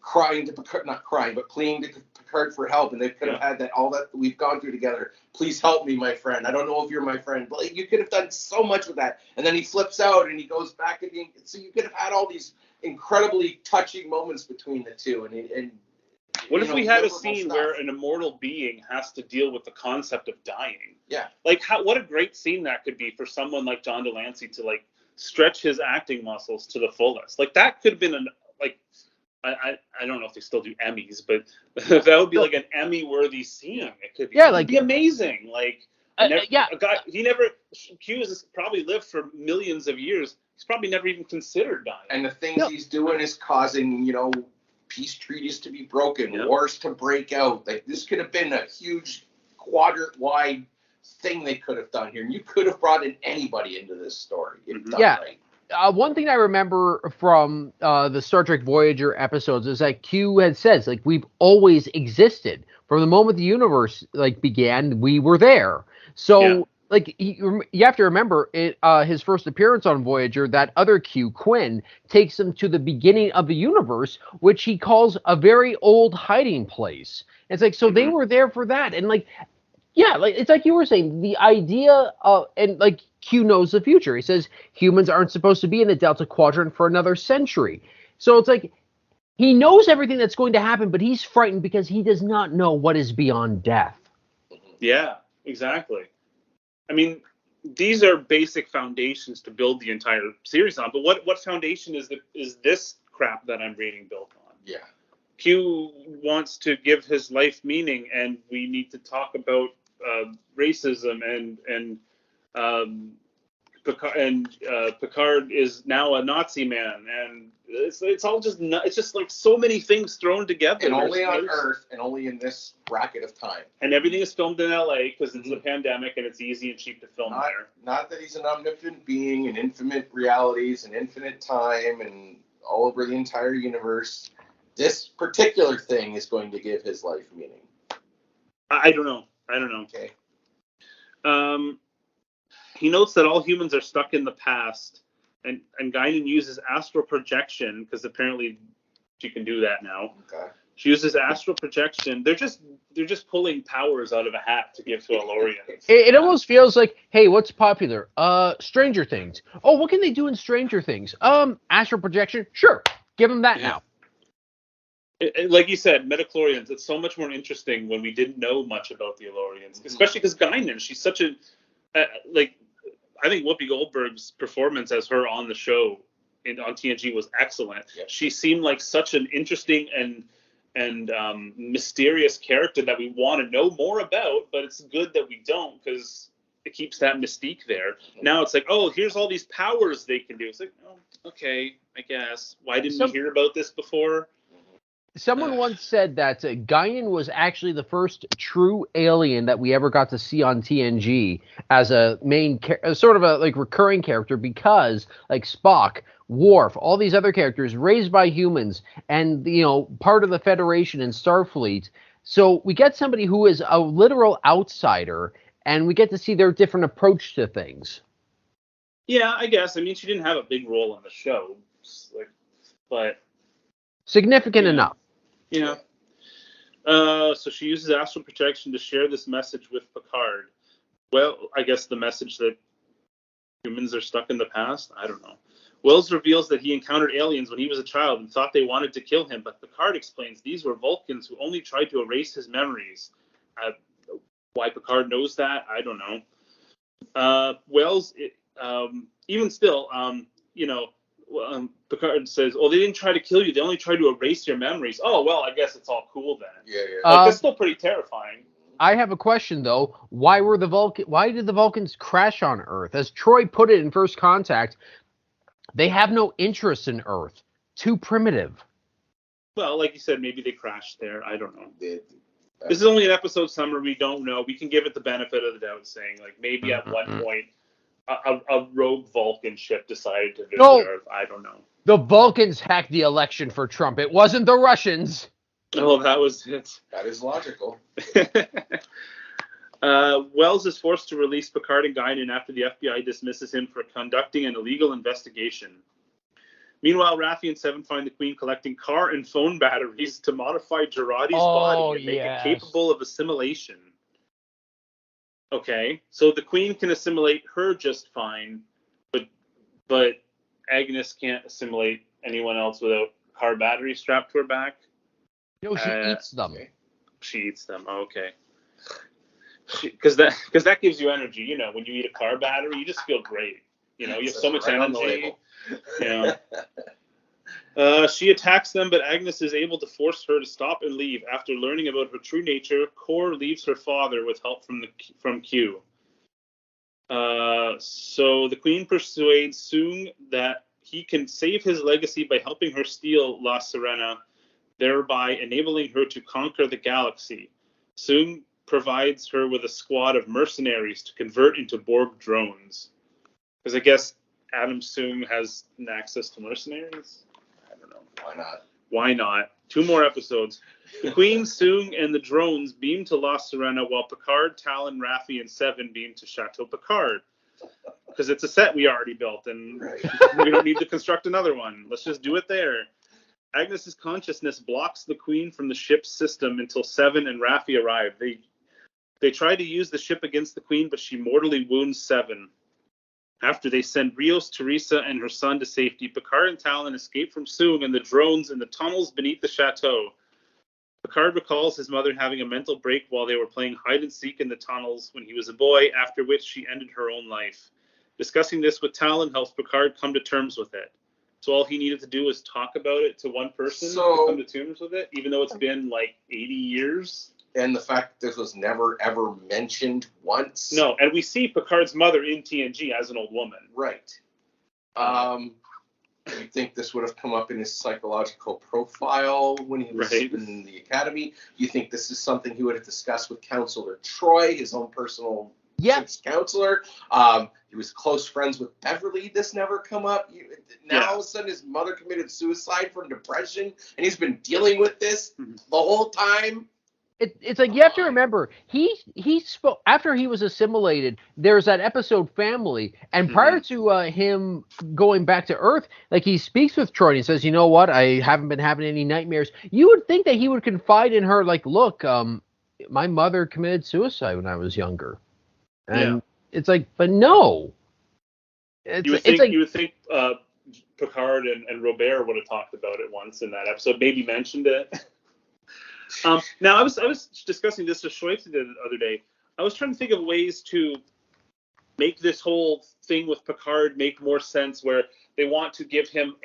crying to Picard, not crying, but pleading to Picard for help. And they could have had that, all that we've gone through together. Please help me, my friend. I don't know if you're my friend, but like, you could have done so much with that. And then he flips out and he goes back again. So you could have had all these incredibly touching moments between the two. And what if we had a scene where an immortal being has to deal with the concept of dying? Yeah. Like, what a great scene that could be for someone like John Delancey to like stretch his acting muscles to the fullest. Like that could have been I don't know if they still do Emmys, but that would be like an Emmy-worthy scene. It could be, it'd be amazing. Like, a guy, Q has probably lived for millions of years. He's probably never even considered dying. And the things he's doing is causing, you know, peace treaties to be broken, wars to break out. Like, this could have been a huge quadrant-wide thing they could have done here. And you could have brought in anybody into this story if done right. One thing I remember from the Star Trek Voyager episodes is that Q had says, like, we've always existed. From the moment the universe like began, we were there. So like you have to remember it. His first appearance on Voyager, that other Q, Quinn, takes him to the beginning of the universe, which he calls a very old hiding place. And it's like, so they were there for that, and like. Yeah, like it's like you were saying, the idea of, and like Q knows the future. He says humans aren't supposed to be in the Delta Quadrant for another century. So it's like he knows everything that's going to happen, but he's frightened because he does not know what is beyond death. Yeah, exactly. I mean, these are basic foundations to build the entire series on. But what foundation is this crap that I'm reading built on? Yeah. Q wants to give his life meaning, and we need to talk about racism and Picard is now a Nazi man, and it's all just it's just like so many things thrown together. And only on Earth, and only in this bracket of time. And everything is filmed in LA because it's a pandemic and it's easy and cheap to film there. Not that he's an omnipotent being and infinite realities and infinite time and all over the entire universe. This particular thing is going to give his life meaning. I don't know. Okay. He notes that all humans are stuck in the past, and Guinan uses astral projection because apparently she can do that now. Okay. She uses astral projection. They're just pulling powers out of a hat to give to Elorians. It almost feels like, hey, what's popular? Stranger Things. Oh, what can they do in Stranger Things? Astral projection. Sure, give them that now. Like you said, Metachlorians, it's so much more interesting when we didn't know much about the Elorians, especially because Guinan, she's such a, I think Whoopi Goldberg's performance as her on the show on TNG was excellent. Yeah. She seemed like such an interesting and mysterious character that we want to know more about, but it's good that we don't because it keeps that mystique there. Now it's like, oh, here's all these powers they can do. It's like, oh, okay, I guess. Why didn't we hear about this before? Someone once said that Guinan was actually the first true alien that we ever got to see on TNG as a main, sort of a like recurring character, because like Spock, Worf, all these other characters raised by humans and, you know, part of the Federation and Starfleet. So we get somebody who is a literal outsider, and we get to see their different approach to things. Yeah, I guess. I mean, she didn't have a big role on the show, but significant enough. Yeah. So she uses astral projection to share this message with Picard. Well, I guess the message that humans are stuck in the past? I don't know. Wells reveals that he encountered aliens when he was a child and thought they wanted to kill him, but Picard explains these were Vulcans who only tried to erase his memories. Why Picard knows that, I don't know. Wells, even still, Picard says, "Oh, they didn't try to kill you. They only tried to erase your memories." Oh, well, I guess it's all cool then. Yeah. That's still pretty terrifying. I have a question though. Why did the Vulcans crash on Earth? As Troy put it in First Contact, they have no interest in Earth. Too primitive. Well, like you said, maybe they crashed there. I don't know. This is only an episode summary. We don't know. We can give it the benefit of the doubt, saying like maybe at one point a rogue Vulcan ship decided to visit Earth. I don't know. The Vulcans hacked the election for Trump. It wasn't the Russians. Oh, that was it. That is logical. Wells is forced to release Picard and Guinan after the FBI dismisses him for conducting an illegal investigation. Meanwhile, Raffi and Seven find the Queen collecting car and phone batteries to modify Girardi's body and make it capable of assimilation. Okay, so the Queen can assimilate her just fine, but Agnes can't assimilate anyone else without car batteries strapped to her back. No, she eats them. She eats them. Oh, okay. Because that gives you energy. You know, when you eat a car battery, you just feel great. You know, you have so much energy. You know. She attacks them, but Agnes is able to force her to stop and leave. After learning about her true nature, Kor leaves her father with help from Q. So the Queen persuades Soong that he can save his legacy by helping her steal La Sirena, thereby enabling her to conquer the galaxy. Soong provides her with a squad of mercenaries to convert into Borg drones. Because I guess Adam Soong has access to mercenaries? I don't know. Why not? 2 more episodes. The Queen, Soong, and the drones beam to La Sirena while Picard, Talon, Raffi, and Seven beam to Chateau Picard. Because it's a set we already built, and we don't need to construct another one. Let's just do it there. Agnes's consciousness blocks the Queen from the ship's system until Seven and Raffi arrive. They try to use the ship against the Queen, but she mortally wounds Seven. After they send Rios, Teresa, and her son to safety, Picard and Talon escape from Soong and the drones in the tunnels beneath the chateau. Picard recalls his mother having a mental break while they were playing hide-and-seek in the tunnels when he was a boy, after which she ended her own life. Discussing this with Talon helps Picard come to terms with it. So all he needed to do was talk about it to one person to come to terms with it, even though it's been like 80 years. And the fact that this was never, ever mentioned once. No, and we see Picard's mother in TNG as an old woman. Right. You think this would have come up in his psychological profile when he was in the academy? You think this is something he would have discussed with Counselor Troy, his own personal counselor? He was close friends with Beverly. This never come up. Now all of a sudden his mother committed suicide from depression, and he's been dealing with this the whole time. It's like you have to remember he spoke after he was assimilated. There's that episode Family, and prior to him going back to Earth, like he speaks with Troy and he says, "You know what? I haven't been having any nightmares." You would think that he would confide in her, like, "Look, my mother committed suicide when I was younger," and it's like, but no. You would think Picard and Robert would have talked about it once in that episode, maybe mentioned it. Now, I was discussing this with Schweitzer the other day. I was trying to think of ways to make this whole thing with Picard make more sense, where they want to give him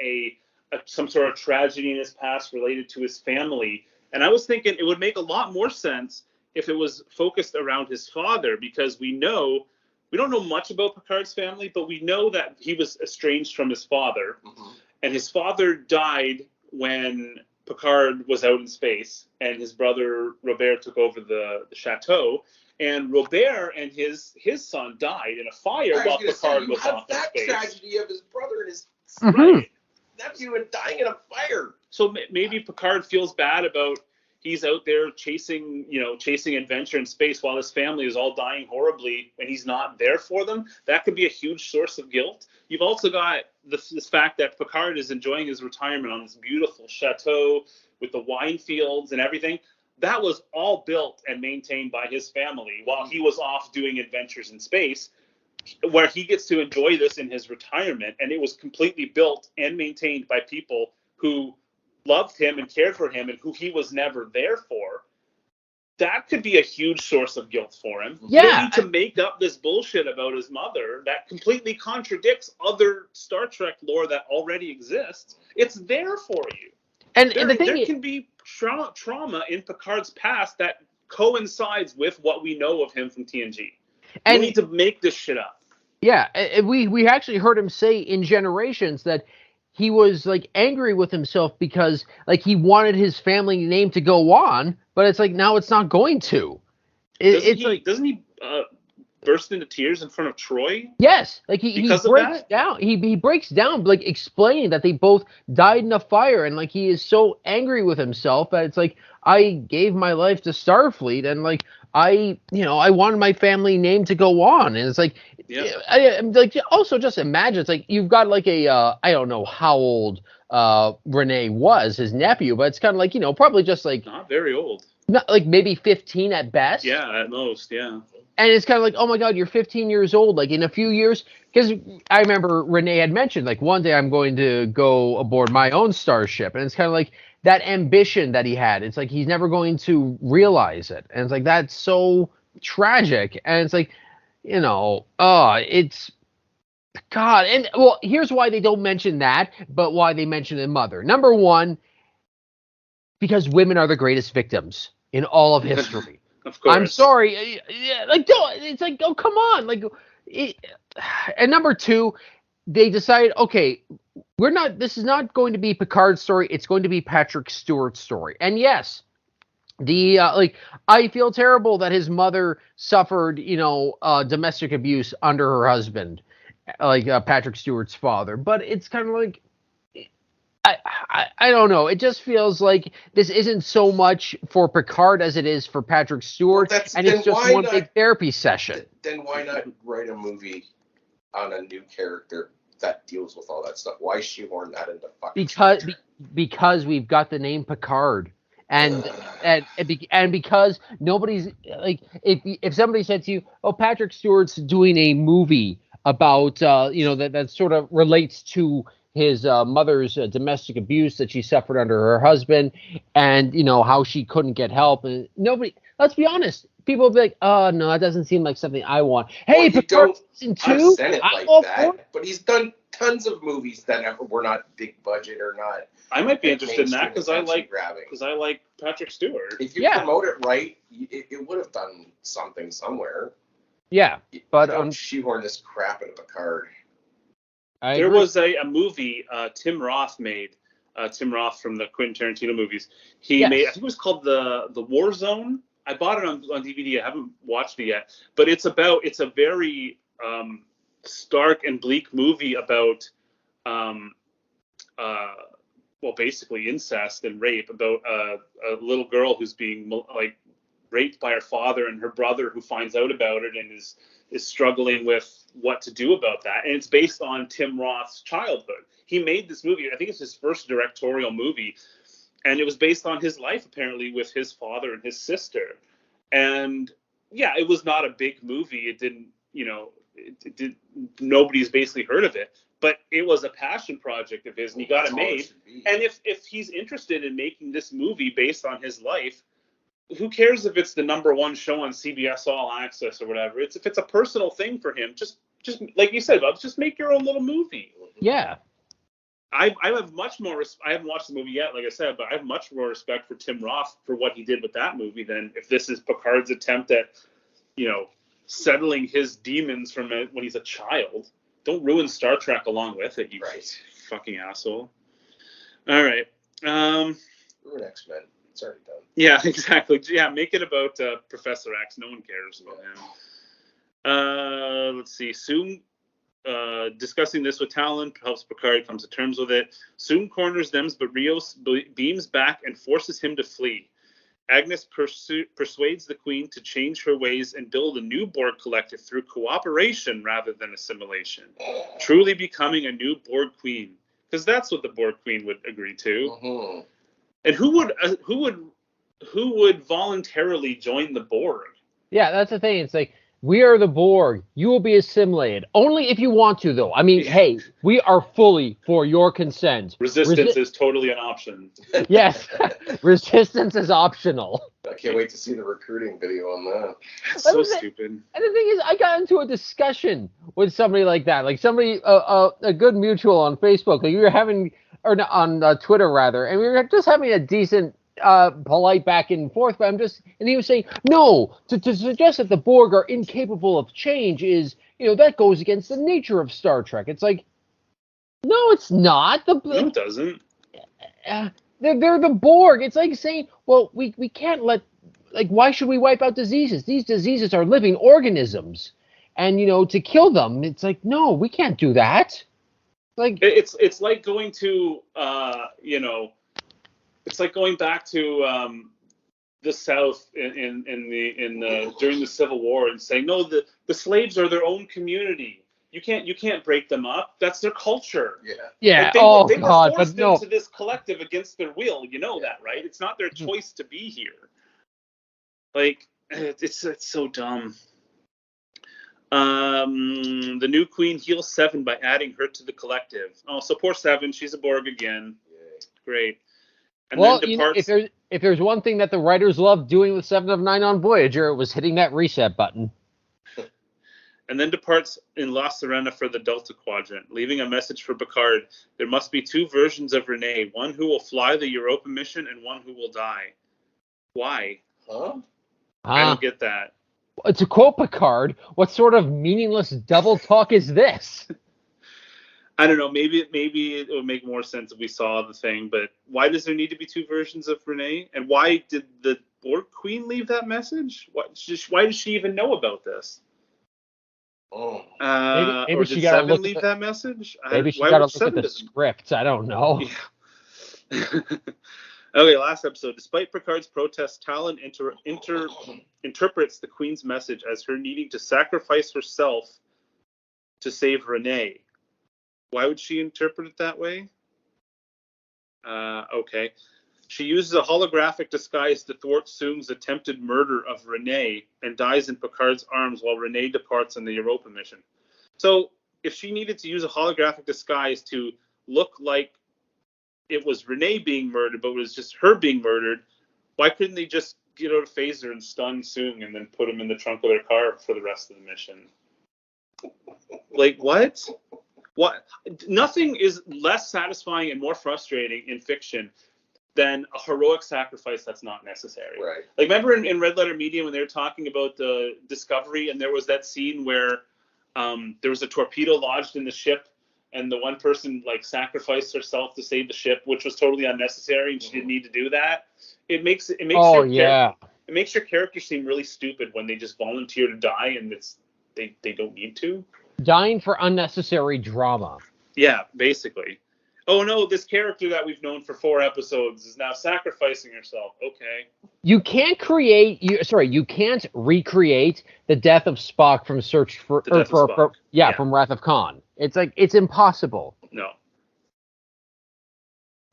some sort of tragedy in his past related to his family. And I was thinking it would make a lot more sense if it was focused around his father, because we don't know much about Picard's family, but we know that he was estranged from his father. And his father died when Picard was out in space, and his brother Robert took over the chateau, and Robert and his son died in a fire while Picard was off in space. That tragedy of his brother and his nephew and dying in a fire. So maybe Picard feels bad about he's out there chasing adventure in space while his family is all dying horribly and he's not there for them. That could be a huge source of guilt. You've also got this fact that Picard is enjoying his retirement on this beautiful chateau with the wine fields and everything. That was all built and maintained by his family while he was off doing adventures in space, where he gets to enjoy this in his retirement. And it was completely built and maintained by people who loved him and cared for him and who he was never there for. that could be a huge source of guilt for him. Yeah. You don't need to make up this bullshit about his mother that completely contradicts other Star Trek lore that already exists. It's there for you. And there, the thing there can be trauma in Picard's past that coincides with what we know of him from TNG. You need to make this shit up. Yeah, we actually heard him say in Generations that he was like angry with himself because like he wanted his family name to go on, but it's like now it's not going to. Doesn't he burst into tears in front of Troy? Yes, like he breaks down. He breaks down, like explaining that they both died in a fire, and like he is so angry with himself that it's like I gave my life to Starfleet, and like I wanted my family name to go on, and it's like, like also just imagine it's like you've got like a I don't know how old Renee was, his nephew, but it's kind of like probably just like not very old, not like maybe 15 at best. Yeah, at most, yeah. And it's kind of like, oh my God, you're 15 years old. Like in a few years, because I remember Renee had mentioned, like one day I'm going to go aboard my own starship. And it's kind of like that ambition that he had. It's like he's never going to realize it. And it's like, that's so tragic. And it's like, it's God. And well, here's why they don't mention that, but why they mention the mother. Number one, because women are the greatest victims in all of history. Of course. I'm sorry. Like, it's like, oh, come on. Like, and number two, they decided, okay, this is not going to be Picard's story. It's going to be Patrick Stewart's story. And yes, I feel terrible that his mother suffered, domestic abuse under her husband, like Patrick Stewart's father. But it's kind of like, I don't know. It just feels like this isn't so much for Picard as it is for Patrick Stewart, and it's just one big therapy session. Then why not write a movie on a new character that deals with all that stuff? Why shoehorn that into fucking? Because we've got the name Picard, and because nobody's like, if somebody said to you, "Oh, Patrick Stewart's doing a movie about that sort of relates to his mother's domestic abuse that she suffered under her husband, and how she couldn't get help," and nobody. Let's be honest. People will be like, "Oh no, that doesn't seem like something I want." Hey, Picard season 2. But he's done tons of movies that were not big budget or not. I might be interested in that because I like Patrick Stewart. If you promote it right, it would have done something somewhere. Yeah, but don't shoehorn this crap into Picard. There was a movie Tim Roth made. Tim Roth from the Quentin Tarantino movies. He made, I think it was called the War Zone. I bought it on DVD. I haven't watched it yet, but it's a very stark and bleak movie about basically incest and rape, about a little girl who's being raped by her father, and her brother who finds out about it and is struggling with what to do about that. And it's based on Tim Roth's childhood. He made this movie. I think it's his first directorial movie. And it was based on his life, apparently, with his father and his sister. And yeah, it was not a big movie. It didn't, nobody's basically heard of it. But it was a passion project of his, and he got it made. And if he's interested in making this movie based on his life, who cares if it's the #1 show on CBS All Access or whatever? If it's a personal thing for him, just like you said, Bob, just make your own little movie. Yeah. I have much more. I haven't watched the movie yet, like I said, but I have much more respect for Tim Roth for what he did with that movie than if this is Picard's attempt at, settling his demons from when he's a child. Don't ruin Star Trek along with it, you fucking asshole. All right. Ruin X-Men. It's already done. Yeah, exactly. Yeah, make it about Professor X. No one cares about him. Let's see. Soon, discussing this with Talon helps Picard comes to terms with it. Soon corners them, but Rios beams back and forces him to flee. Agnes persuades the Queen to change her ways and build a new Borg collective through cooperation rather than assimilation, truly becoming a new Borg Queen. Because that's what the Borg Queen would agree to. Mm-hmm. And who would voluntarily join the Borg? Yeah, that's the thing. It's like we are the Borg. You will be assimilated. Only if you want to, though. I mean, hey, we are fully for your consent. Resistance is totally an option. Yes. Resistance is optional. I can't wait to see the recruiting video on that. That's so stupid. And the thing is, I got into a discussion with somebody like that. Like somebody, a good mutual on Facebook. Like we were having, or on Twitter, rather. And we were just having a decent, polite back and forth, but and he was saying, no, to suggest that the Borg are incapable of change is, that goes against the nature of Star Trek. It's like, no, it's not. No, it doesn't. They're the Borg. It's like saying, well, we can't let, like, why should we wipe out diseases? These diseases are living organisms. And, to kill them, it's like, no, we can't do that. Like, it's like going to, it's like going back to the South in during the Civil War and saying, no, the slaves are their own community. You can't break them up. That's their culture. Yeah. Like they were forced into this collective against their will. You know that, right? It's not their choice to be here. Like it's so dumb. The new queen heals Seven by adding her to the collective. Oh, so poor Seven, she's a Borg again. Great. And well, then departs... if there's one thing that the writers loved doing with 7 of 9 on Voyager, it was hitting that reset button. And then departs in La Sirena for the Delta Quadrant, leaving a message for Picard. There must be 2 versions of Renee, one who will fly the Europa mission and one who will die. Why? Huh? I don't get that. To quote Picard, what sort of meaningless double talk is this? I don't know. Maybe it would make more sense if we saw the thing, but why does there need to be 2 versions of Renee? And why did the Borg Queen leave that message? Why does she even know about this? Oh. Maybe or she did got Seven leave that message? Maybe she got to look at the script. I don't know. Yeah. Okay, last episode. Despite Picard's protest, Talon interprets the Queen's message as her needing to sacrifice herself to save Renee. Why would she interpret it that way? Okay. She uses a holographic disguise to thwart Soong's attempted murder of Renee and dies in Picard's arms while Renee departs on the Europa mission. So, if she needed to use a holographic disguise to look like it was Renee being murdered, but it was just her being murdered, why couldn't they just get out a phaser and stun Soong and then put him in the trunk of their car for the rest of the mission? Like, what? What? Nothing is less satisfying and more frustrating in fiction than a heroic sacrifice that's not necessary. Right. Like, remember in Red Letter Media when they were talking about the Discovery, and there was that scene where there was a torpedo lodged in the ship, and the one person like sacrificed herself to save the ship, which was totally unnecessary, and she didn't need to do that. It makes your character seem really stupid when they just volunteer to die, and they don't need to. Dying for unnecessary drama. Yeah, basically. Oh no, this character that we've known for 4 episodes is now sacrificing herself. Okay. You can't recreate the death of Spock from from Wrath of Khan. It's like, it's impossible.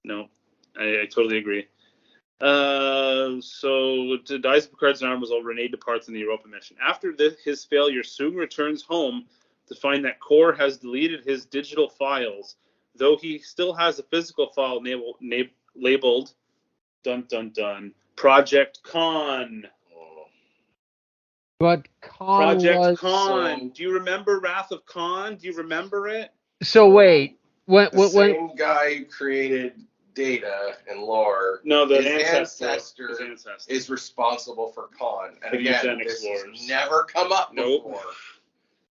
No, I totally agree. So to dies of Picard's arm was while Renee departs in the Europa mission. After his failure, Soong returns home to find that Kor has deleted his digital files, though he still has a physical file labeled dun dun dun Project Khan. But Khan Khan. Do you remember Wrath of Khan? Do you remember it? So wait, the same guy who created Data and lore. No, his ancestor is responsible for Khan. And again, this has never come up before.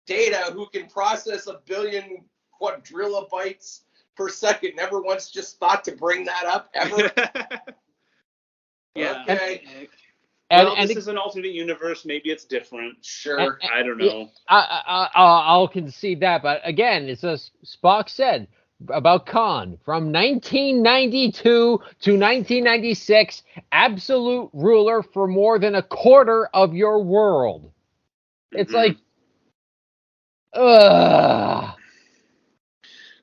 Data, who can process 1 billion quadrilobytes per second, never once just thought to bring that up ever. Yeah. Okay. And this is an alternate universe. Maybe it's different. Sure. I don't know. I'll concede that. But again, it's as Spock said about Khan, from 1992 to 1996, absolute ruler for more than a quarter of your world. It's like, ugh.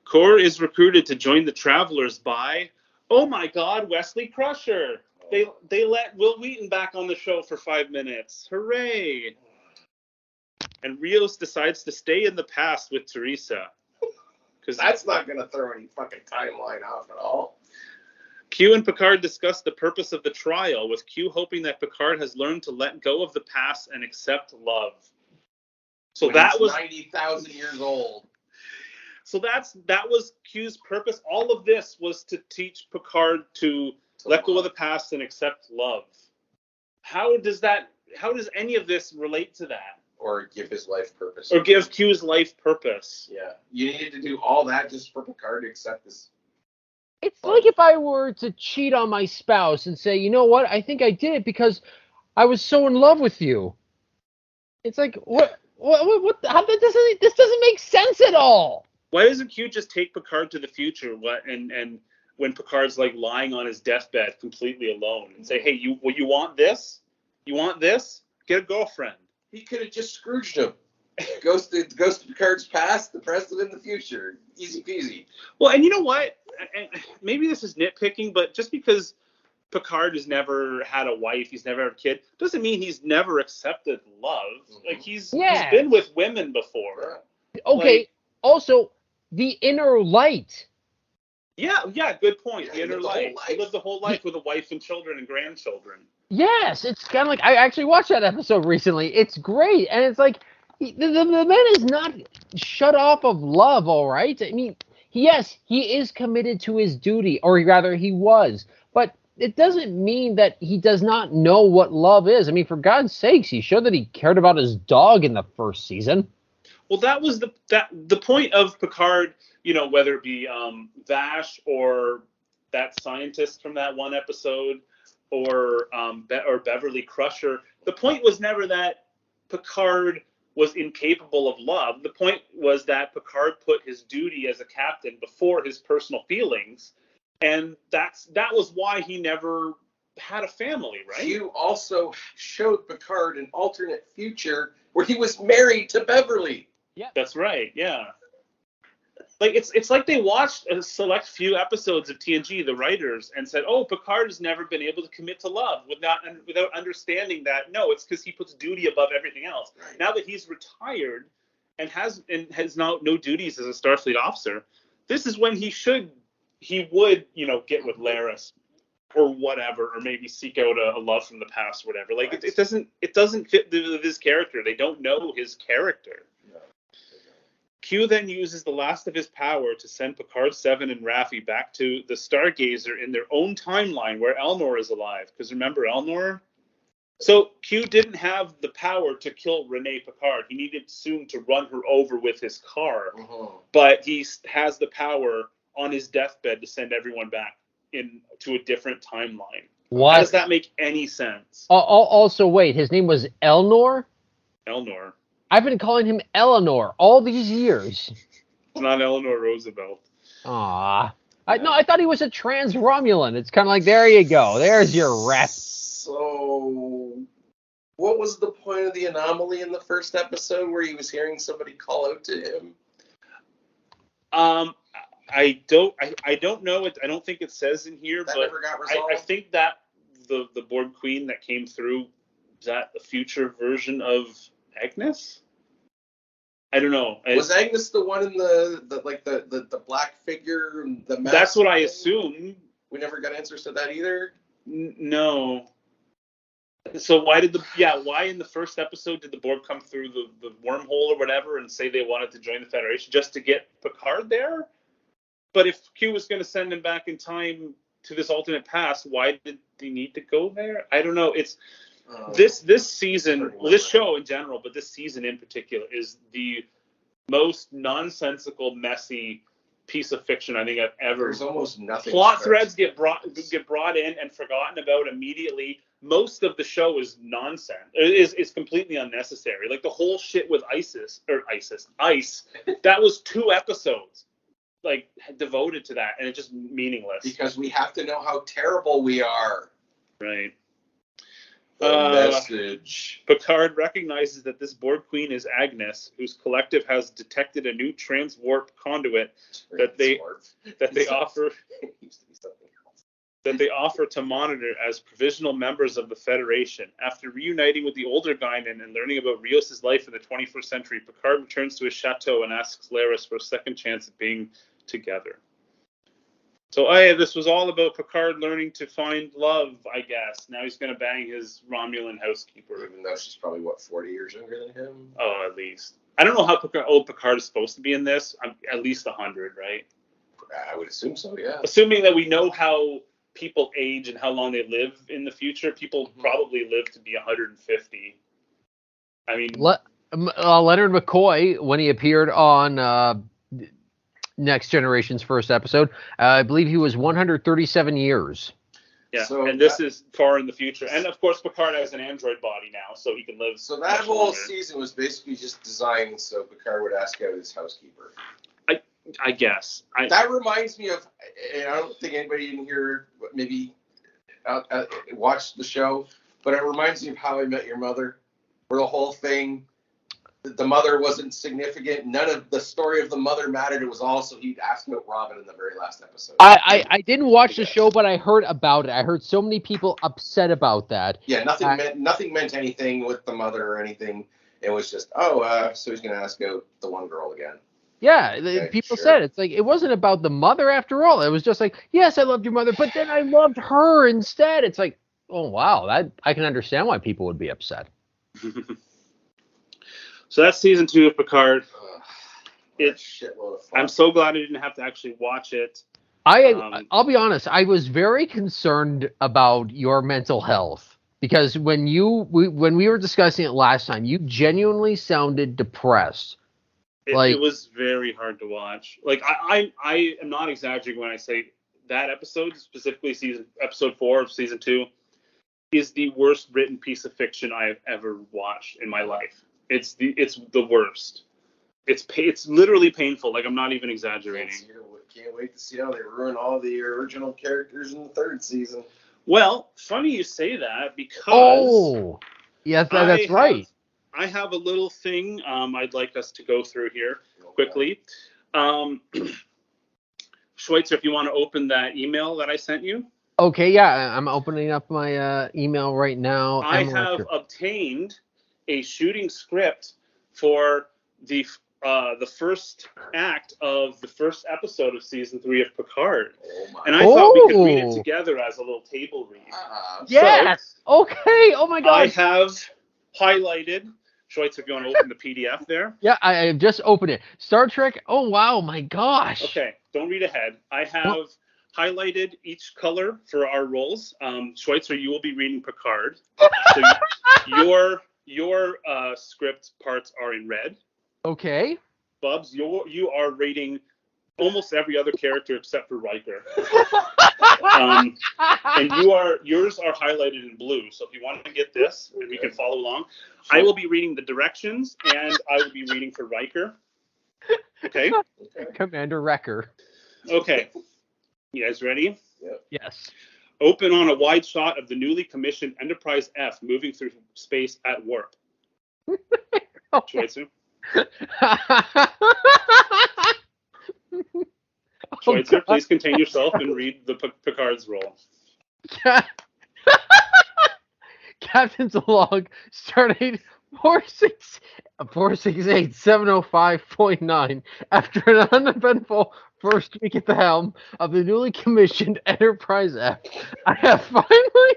Kor is recruited to join the Travelers by, oh my God, Wesley Crusher. They let Will Wheaton back on the show for 5 minutes. Hooray! and Rios decides to stay in the past with Teresa. Because that's not going to throw any fucking timeline off at all. Q and Picard discuss the purpose of the trial, with Q hoping that Picard has learned to let go of the past and accept love. So when that he's was 90,000 years old. So that was Q's purpose. All of this was to teach Picard to let go of the past and accept love. How does any of this relate to that? Or give his life purpose. Or give Q's life purpose. Yeah. You needed to do all that just for Picard to accept this. It's like if I were to cheat on my spouse and say, you know what, I think I did it because I was so in love with you. It's like, what this doesn't make sense at all. Why doesn't Q just take Picard to the future? And when Picard's like lying on his deathbed completely alone and say, hey, you want this? You want this? Get a girlfriend. He could have just Scrooged him. Goes to Picard's past, the present, and the future. Easy peasy. Well, and you know what? Maybe this is nitpicking, but just because Picard has never had a wife, he's never had a kid, doesn't mean he's never accepted love. Mm-hmm. Like he's been with women before. Okay. Like, also, the inner light. Yeah, good point. Yeah, the inner light. He lived the whole life with a wife and children and grandchildren. Yes, it's kind of like, I actually watched that episode recently. It's great, and it's like, the man is not shut off of love, all right? I mean, yes, he is committed to his duty, or rather, he was, but it doesn't mean that he does not know what love is. I mean, for God's sakes, he showed that he cared about his dog in the first season. Well, that was the point of Picard, whether it be Vash or that scientist from that one episode, or Beverly Crusher. The point was never that Picard was incapable of love. The point was that Picard put his duty as a captain before his personal feelings, and that was why he never had a family, right? You also showed Picard an alternate future where he was married to Beverly. Yeah, that's right. Yeah. Like it's like they watched a select few episodes of TNG, the writers, and said, "Oh, Picard has never been able to commit to love," without understanding that no, it's because he puts duty above everything else. Right. Now that he's retired and has now no duties as a Starfleet officer, this is when he would get with Laris or whatever, or maybe seek out a love from the past or whatever. Like right. it doesn't fit with his character. They don't know his character. Q then uses the last of his power to send Picard, Seven, and Raffi back to the Stargazer in their own timeline where Elnor is alive. Because remember Elnor? So Q didn't have the power to kill Renee Picard. He needed soon to run her over with his car. Mm-hmm. But he has the power on his deathbed to send everyone back to a different timeline. What? How does that make any sense? Also, wait, his name was Elnor? Elnor. I've been calling him Eleanor all these years. It's not Eleanor Roosevelt. Aw. I thought he was a trans-Romulan. It's kind of like, there you go. There's your rep. So, what was the point of the anomaly in the first episode where he was hearing somebody call out to him? I don't know. I don't think it says in here, that but never got resolved? I think that the Borg Queen that came through, is that a future version of Agnes? I don't know. Was Agnes the one in the black figure? The mask? That's what I assume. We never got answers to that either. No. So why in the first episode did the Borg come through the wormhole or whatever and say they wanted to join the Federation just to get Picard there? But if Q was going to send him back in time to this alternate past, why did they need to go there? I don't know. It's this season, this show in general, but this season in particular, is the most nonsensical, messy piece of fiction I think I've ever. There's almost nothing. Plot threads get brought in and forgotten about immediately. Most of the show is nonsense. Is completely unnecessary. Like the whole shit with ICE. That was 2 episodes, like devoted to that, and it's just meaningless. Because we have to know how terrible we are. Right. Message. Picard recognizes that this Borg Queen is Agnes, whose collective has detected a new transwarp conduit that they offer. It used to be something else. that they offer to monitor as provisional members of the Federation. After reuniting with the older Guinan and learning about Rios' life in the 21st century, Picard returns to his chateau and asks Laris for a second chance at being together. So this was all about Picard learning to find love, I guess. Now he's going to bang his Romulan housekeeper. Even though she's probably, 40 years younger than him? Oh, at least. I don't know how old Picard is supposed to be in this. At least 100, right? I would assume so, yeah. Assuming that we know how people age and how long they live in the future, people probably live to be 150. I mean... Leonard McCoy, when he appeared on... Next Generation's first episode, I believe he was 137 years. Yeah, so and this is far in the future. And of course, Picard has an android body now, so he can live. So that whole season was basically just designed so Picard would ask out his housekeeper. I guess. That reminds me of, and I don't think anybody in here maybe watched the show, but it reminds me of How I Met Your Mother, where the whole thing. The mother wasn't significant. None of the story of the mother mattered. It was also he'd asked about Robin in the very last episode. I didn't watch the show, but I heard about it. I heard so many people upset about that. Yeah, nothing meant anything with the mother or anything. It was just so he's gonna ask out the one girl again. Yeah, people said it's like it wasn't about the mother after all. It was just like, yes, I loved your mother, but then I loved her instead. It's like, oh wow, that I can understand why people would be upset. So that's season 2 of Picard. Shitload of fun. I'm so glad I didn't have to actually watch it. I'll be honest. I was very concerned about your mental health because when we were discussing it last time, you genuinely sounded depressed. It was very hard to watch. Like I am not exaggerating when I say that episode, specifically episode 4 of season 2, is the worst written piece of fiction I have ever watched in my life. It's the worst. It's literally painful. Like I'm not even exaggerating. Can't wait to see how they ruin all the original characters in the 3rd season. Well, funny you say that because yes, that's right. I have a little thing I'd like us to go through here quickly. Schweitzer, if you want to open that email that I sent you. Okay, yeah, I'm opening up my email right now. I have obtained a shooting script for the first act of the first episode of season 3 of Picard, and I thought we could read it together as a little table read. Yes. So, okay. Oh my God. I have highlighted. Schweitzer, if you want to open the PDF there. Yeah, I just opened it. Star Trek. Oh wow, my gosh. Okay, don't read ahead. I have highlighted each color for our roles. Schweitzer, you will be reading Picard. So your script parts are in red. Okay. Bubs, you are rating almost every other character except for Riker. And yours are highlighted in blue. So if you want to get this and we can follow along, sure. I will be reading the directions and I will be reading for Riker. Okay. Commander Wrecker. Okay. You guys ready? Yes. Open on a wide shot of the newly commissioned Enterprise F moving through space at warp. Schweitzer. Schweitzer, please contain yourself and read the Picard's role. Captain's log, stardate 468-705.9. After an uneventful first week at the helm of the newly commissioned Enterprise F, I have finally...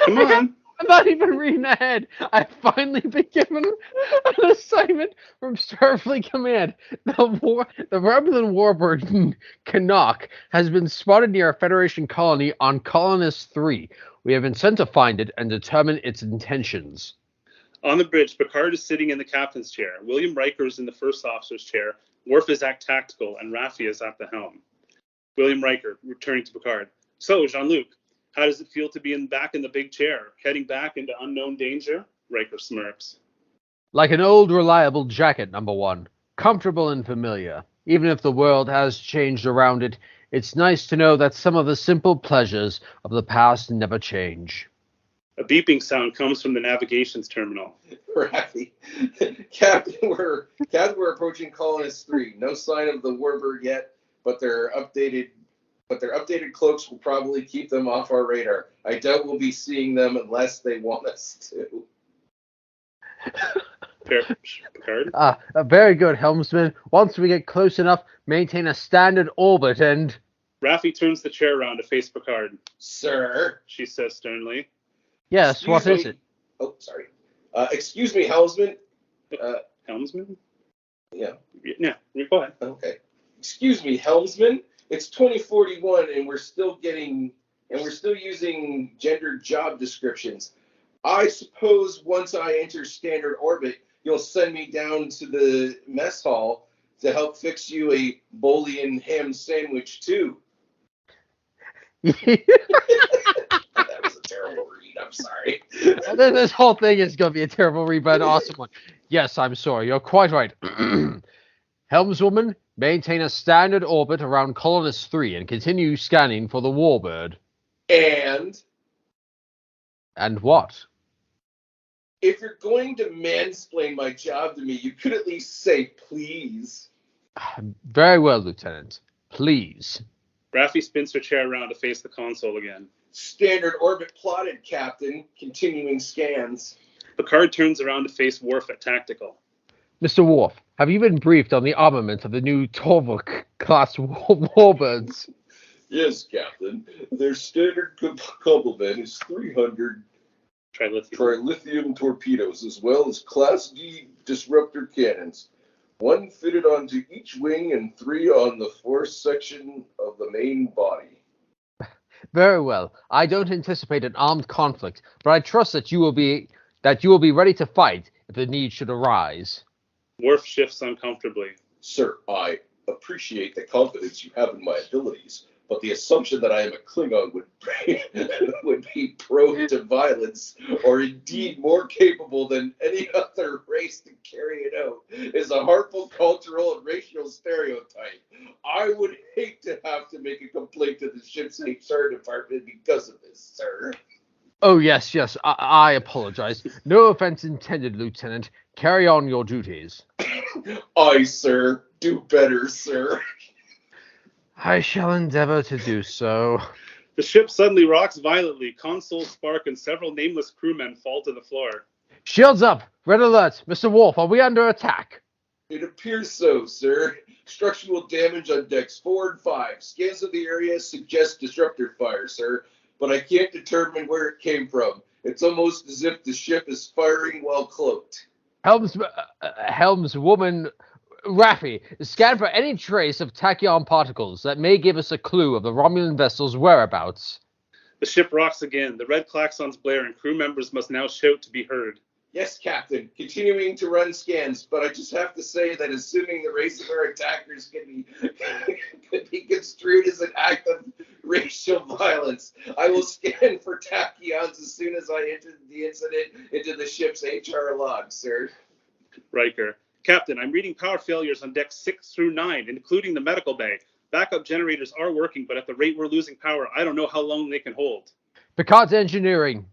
Come on. I'm not even reading ahead. I've finally been given an assignment from Starfleet Command. The Romulan warbird Canuck has been spotted near a Federation colony on Colonist 3. We have been sent to find it and determine its intentions. On the bridge, Picard is sitting in the captain's chair. William Riker is in the first officer's chair. Worf is at tactical, and Raffi is at the helm. William Riker, returning to Picard. So, Jean-Luc, how does it feel to be back in the big chair, heading back into unknown danger? Riker smirks. Like an old, reliable jacket, number one. Comfortable and familiar. Even if the world has changed around it, it's nice to know that some of the simple pleasures of the past never change. A beeping sound comes from the navigations terminal. Raffi. Captain, we're approaching Colonist 3. No sign of the warbird yet, but their updated but their updated cloaks will probably keep them off our radar. I doubt we'll be seeing them unless they want us to. Picard? Very good, helmsman. Once we get close enough, maintain a standard orbit and... Raffi turns the chair around to face Picard. Sir? She says sternly. Yes, what is it? Oh, sorry. Excuse me, helmsman. Helmsman? Yeah. Yeah, go ahead. Okay. Excuse me, helmsman. It's 2041 and we're still using gendered job descriptions. I suppose once I enter standard orbit, you'll send me down to the mess hall to help fix you a Bolian ham sandwich too. That was a terrible read. I'm sorry. This whole thing is going to be a terrible read, but an awesome one. Yes, I'm sorry. You're quite right. Helmswoman, maintain a standard orbit around Colonist 3 and continue scanning for the Warbird. And what? If you're going to mansplain my job to me, you could at least say please. Very well, Lieutenant. Please. Raffi spins her chair around to face the console again. Standard orbit plotted, Captain. Continuing scans. Picard turns around to face Worf at Tactical. Mr. Worf, have you been briefed on the armament of the new Torvik-class warbirds? Yes, Captain. Their standard complement is 300 trilithium torpedoes, as well as Class D disruptor cannons. 1 fitted onto each wing and 3 on the force section of the main body. Very well. I don't anticipate an armed conflict, but I trust that you will be ready to fight if the need should arise. Worf shifts uncomfortably. Sir, I appreciate the confidence you have in my abilities, but the assumption that I am a Klingon would be prone to violence, or indeed more capable than any other race to carry it out, is a harmful cultural and racial stereotype. I would hate to have to make a complaint to the ship's HR department because of this, sir. Oh, yes. I apologize. No offense intended, Lieutenant. Carry on your duties. Aye, sir. Do better, sir. I shall endeavor to do so. The ship suddenly rocks violently. Consoles spark and several nameless crewmen fall to the floor. Shields up! Red alert! Mr. Worf, are we under attack? It appears so, sir. Structural damage on decks 4 and 5. Scans of the area suggest disruptor fire, sir, but I can't determine where it came from. It's almost as if the ship is firing while cloaked. Helmswoman Raffi, scan for any trace of tachyon particles that may give us a clue of the Romulan vessel's whereabouts. The ship rocks again. The red klaxons blare and crew members must now shout to be heard. Yes, Captain. Continuing to run scans, but I just have to say that assuming the race of our attackers could be construed as an act of racial violence, I will scan for tachyons as soon as I enter the incident into the ship's HR log, sir. Riker. Captain, I'm reading power failures on decks 6 through 9, including the medical bay. Backup generators are working, but at the rate we're losing power, I don't know how long they can hold. Picard's engineering.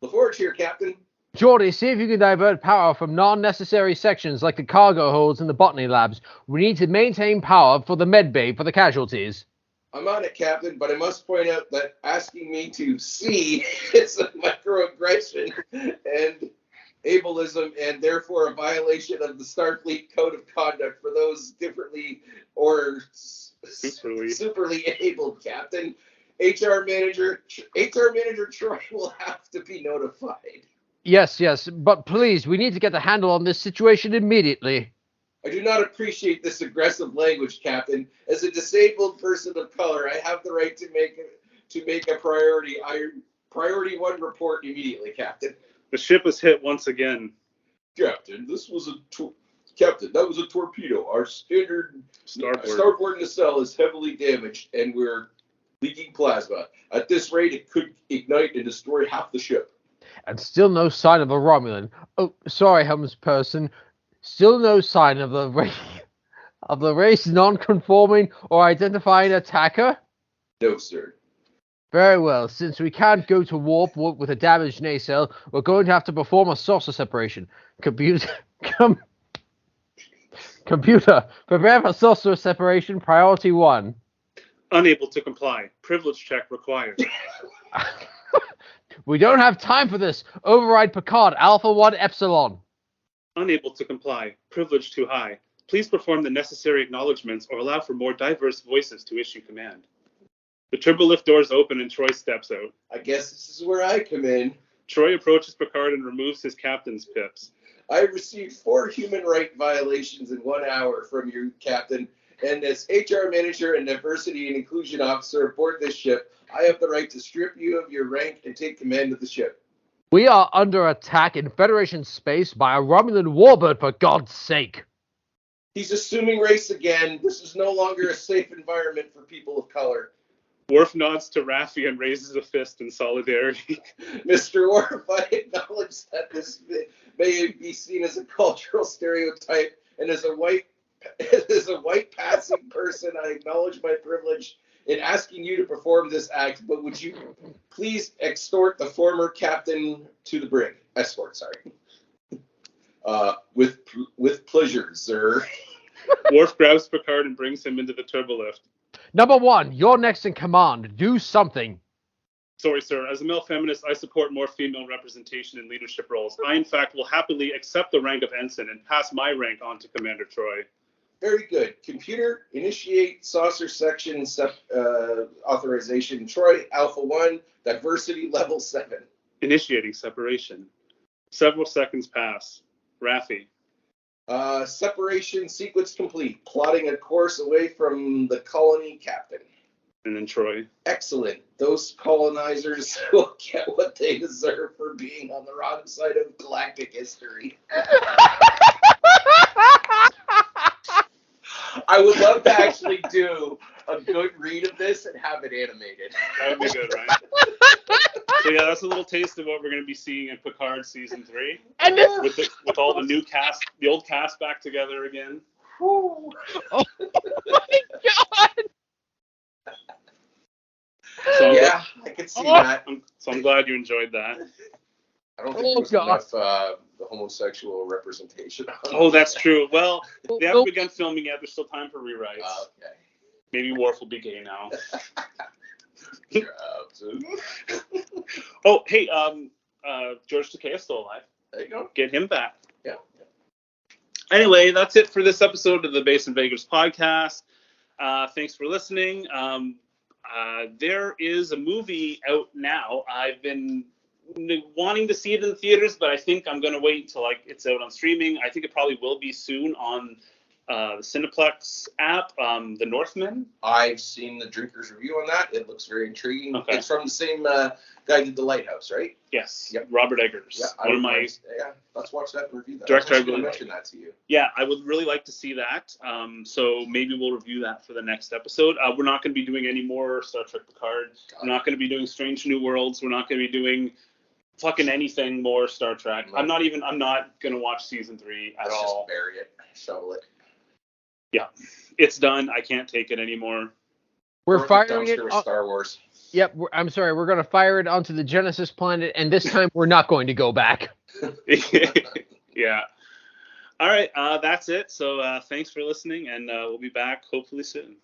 LaForge here, Captain. Geordi, see if you can divert power from non-necessary sections like the cargo holds and the botany labs. We need to maintain power for the med bay for the casualties. I'm on it, Captain, but I must point out that asking me to see is a microaggression and ableism, and therefore a violation of the Starfleet Code of Conduct for those differently or superly abled, Captain. HR Manager Troy will have to be notified. Yes, but please, we need to get a handle on this situation immediately. I do not appreciate this aggressive language, Captain. As a disabled person of color, I have the right to make a priority 1 report immediately, Captain. The ship is hit once again. Captain, that was a torpedo. Our standard starboard nacelle is heavily damaged, and we're leaking plasma. At this rate, it could ignite and destroy half the ship. And still no sign of a Romulan. Oh, sorry, helmsperson. Still no sign of the race non-conforming or identifying attacker? No, sir. Very well. Since we can't go to warp with a damaged nacelle, we're going to have to perform a saucer separation. Computer, prepare for saucer separation priority 1. Unable to comply. Privilege check required. We don't have time for this. Override Picard, Alpha 1 Epsilon. Unable to comply. Privilege too high. Please perform the necessary acknowledgments or allow for more diverse voices to issue command. The turbolift doors open and Troy steps out. I guess this is where I come in. Troy approaches Picard and removes his captain's pips. I received 4 human right violations in 1 hour from you, Captain. And as HR manager and diversity and inclusion officer aboard this ship, I have the right to strip you of your rank and take command of the ship. We are under attack in Federation space by a Romulan warbird, for God's sake. He's assuming race again. This is no longer a safe environment for people of color. Worf nods to Raffi and raises a fist in solidarity. Mr. Worf, I acknowledge that this may be seen as a cultural stereotype, and as a white passing person, I acknowledge my privilege in asking you to perform this act, but would you please escort the former captain to the brig? Escort, sorry. With pleasure, sir. Worf grabs Picard and brings him into the turbolift. Number 1, you're next in command. Do something. Sorry, sir. As a male feminist, I support more female representation in leadership roles. I, in fact, will happily accept the rank of ensign and pass my rank on to Commander Troy. Very good. Computer, initiate saucer section authorization. Troy, Alpha 1, diversity level 7. Initiating separation. Several seconds pass. Raffi. Separation sequence complete. Plotting a course away from the colony captain. And then Troy. Excellent. Those colonizers will get what they deserve for being on the wrong side of galactic history. I would love to actually do a good read of this and have it animated. That would be good, right? So yeah, that's a little taste of what we're going to be seeing in Picard season 3, And this, with all the new cast, the old cast back together again. oh my God! So Yeah, I could see that. I'm glad you enjoyed that. I don't think there was enough the homosexual representation. Oh, that's true. Well, they haven't begun filming yet. There's still time for rewrites. Okay. Maybe Worf will be gay now. Absolutely. Oh, hey, George Takei is still alive. There you go. Get him back. Yeah. Anyway, that's it for this episode of the Basement Vagrants podcast. Thanks for listening. There is a movie out now. I've been wanting to see it in the theaters, but I think I'm going to wait until it's out on streaming. I think it probably will be soon on the Cineplex app, The Northman. I've seen the Drinker's review on that. It looks very intriguing. Okay. It's from the same guy who did The Lighthouse, right? Yes. Yep. Robert Eggers. Yeah, let's watch that and review that. Director I I was really going to mention that to you. Yeah, I would really like to see that. So maybe we'll review that for the next episode. We're not going to be doing any more Star Trek Picard. We're not going to be doing Strange New Worlds. We're not going to be doing fucking anything more Star Trek. No. I'm not going to watch season 3 at Let's all. just bury it, shovel it. Yeah, it's done. I can't take it anymore. We're firing it. With Star Wars. Yep, I'm sorry. We're going to fire it onto the Genesis planet, and this time we're not going to go back. Yeah. All right, that's it. So thanks for listening, and we'll be back hopefully soon.